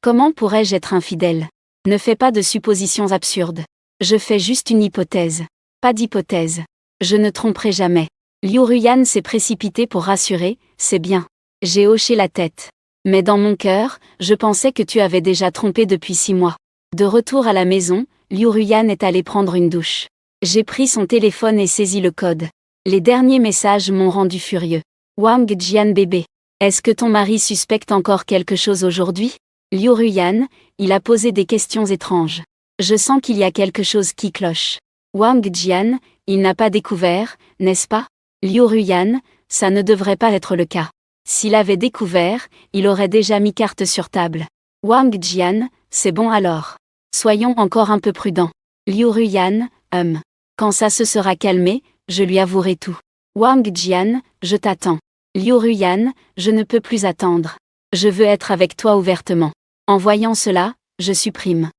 Comment pourrais-je être infidèle? Ne fais pas de suppositions absurdes. Je fais juste une hypothèse. Pas d'hypothèse. Je ne tromperai jamais. Liu Ruyan s'est précipité pour rassurer, c'est bien. J'ai hoché la tête. Mais dans mon cœur, je pensais que tu avais déjà trompé depuis 6 mois. De retour à la maison, Liu Ruyan est allé prendre une douche. J'ai pris son téléphone et saisi le code. Les derniers messages m'ont rendu furieux. Wang Jian bébé. Est-ce que ton mari suspecte encore quelque chose aujourd'hui? Liu Ruyan, il a posé des questions étranges. Je sens qu'il y a quelque chose qui cloche. Wang Jian, il n'a pas découvert, n'est-ce pas? Liu Ruyan, ça ne devrait pas être le cas. S'il avait découvert, il aurait déjà mis carte sur table. Wang Jian, c'est bon alors. Soyons encore un peu prudents. Liu Ruyan, quand ça se sera calmé, je lui avouerai tout. Wang Jian, je t'attends. Liu Ruyan, je ne peux plus attendre. Je veux être avec toi ouvertement. En voyant cela, je supprime.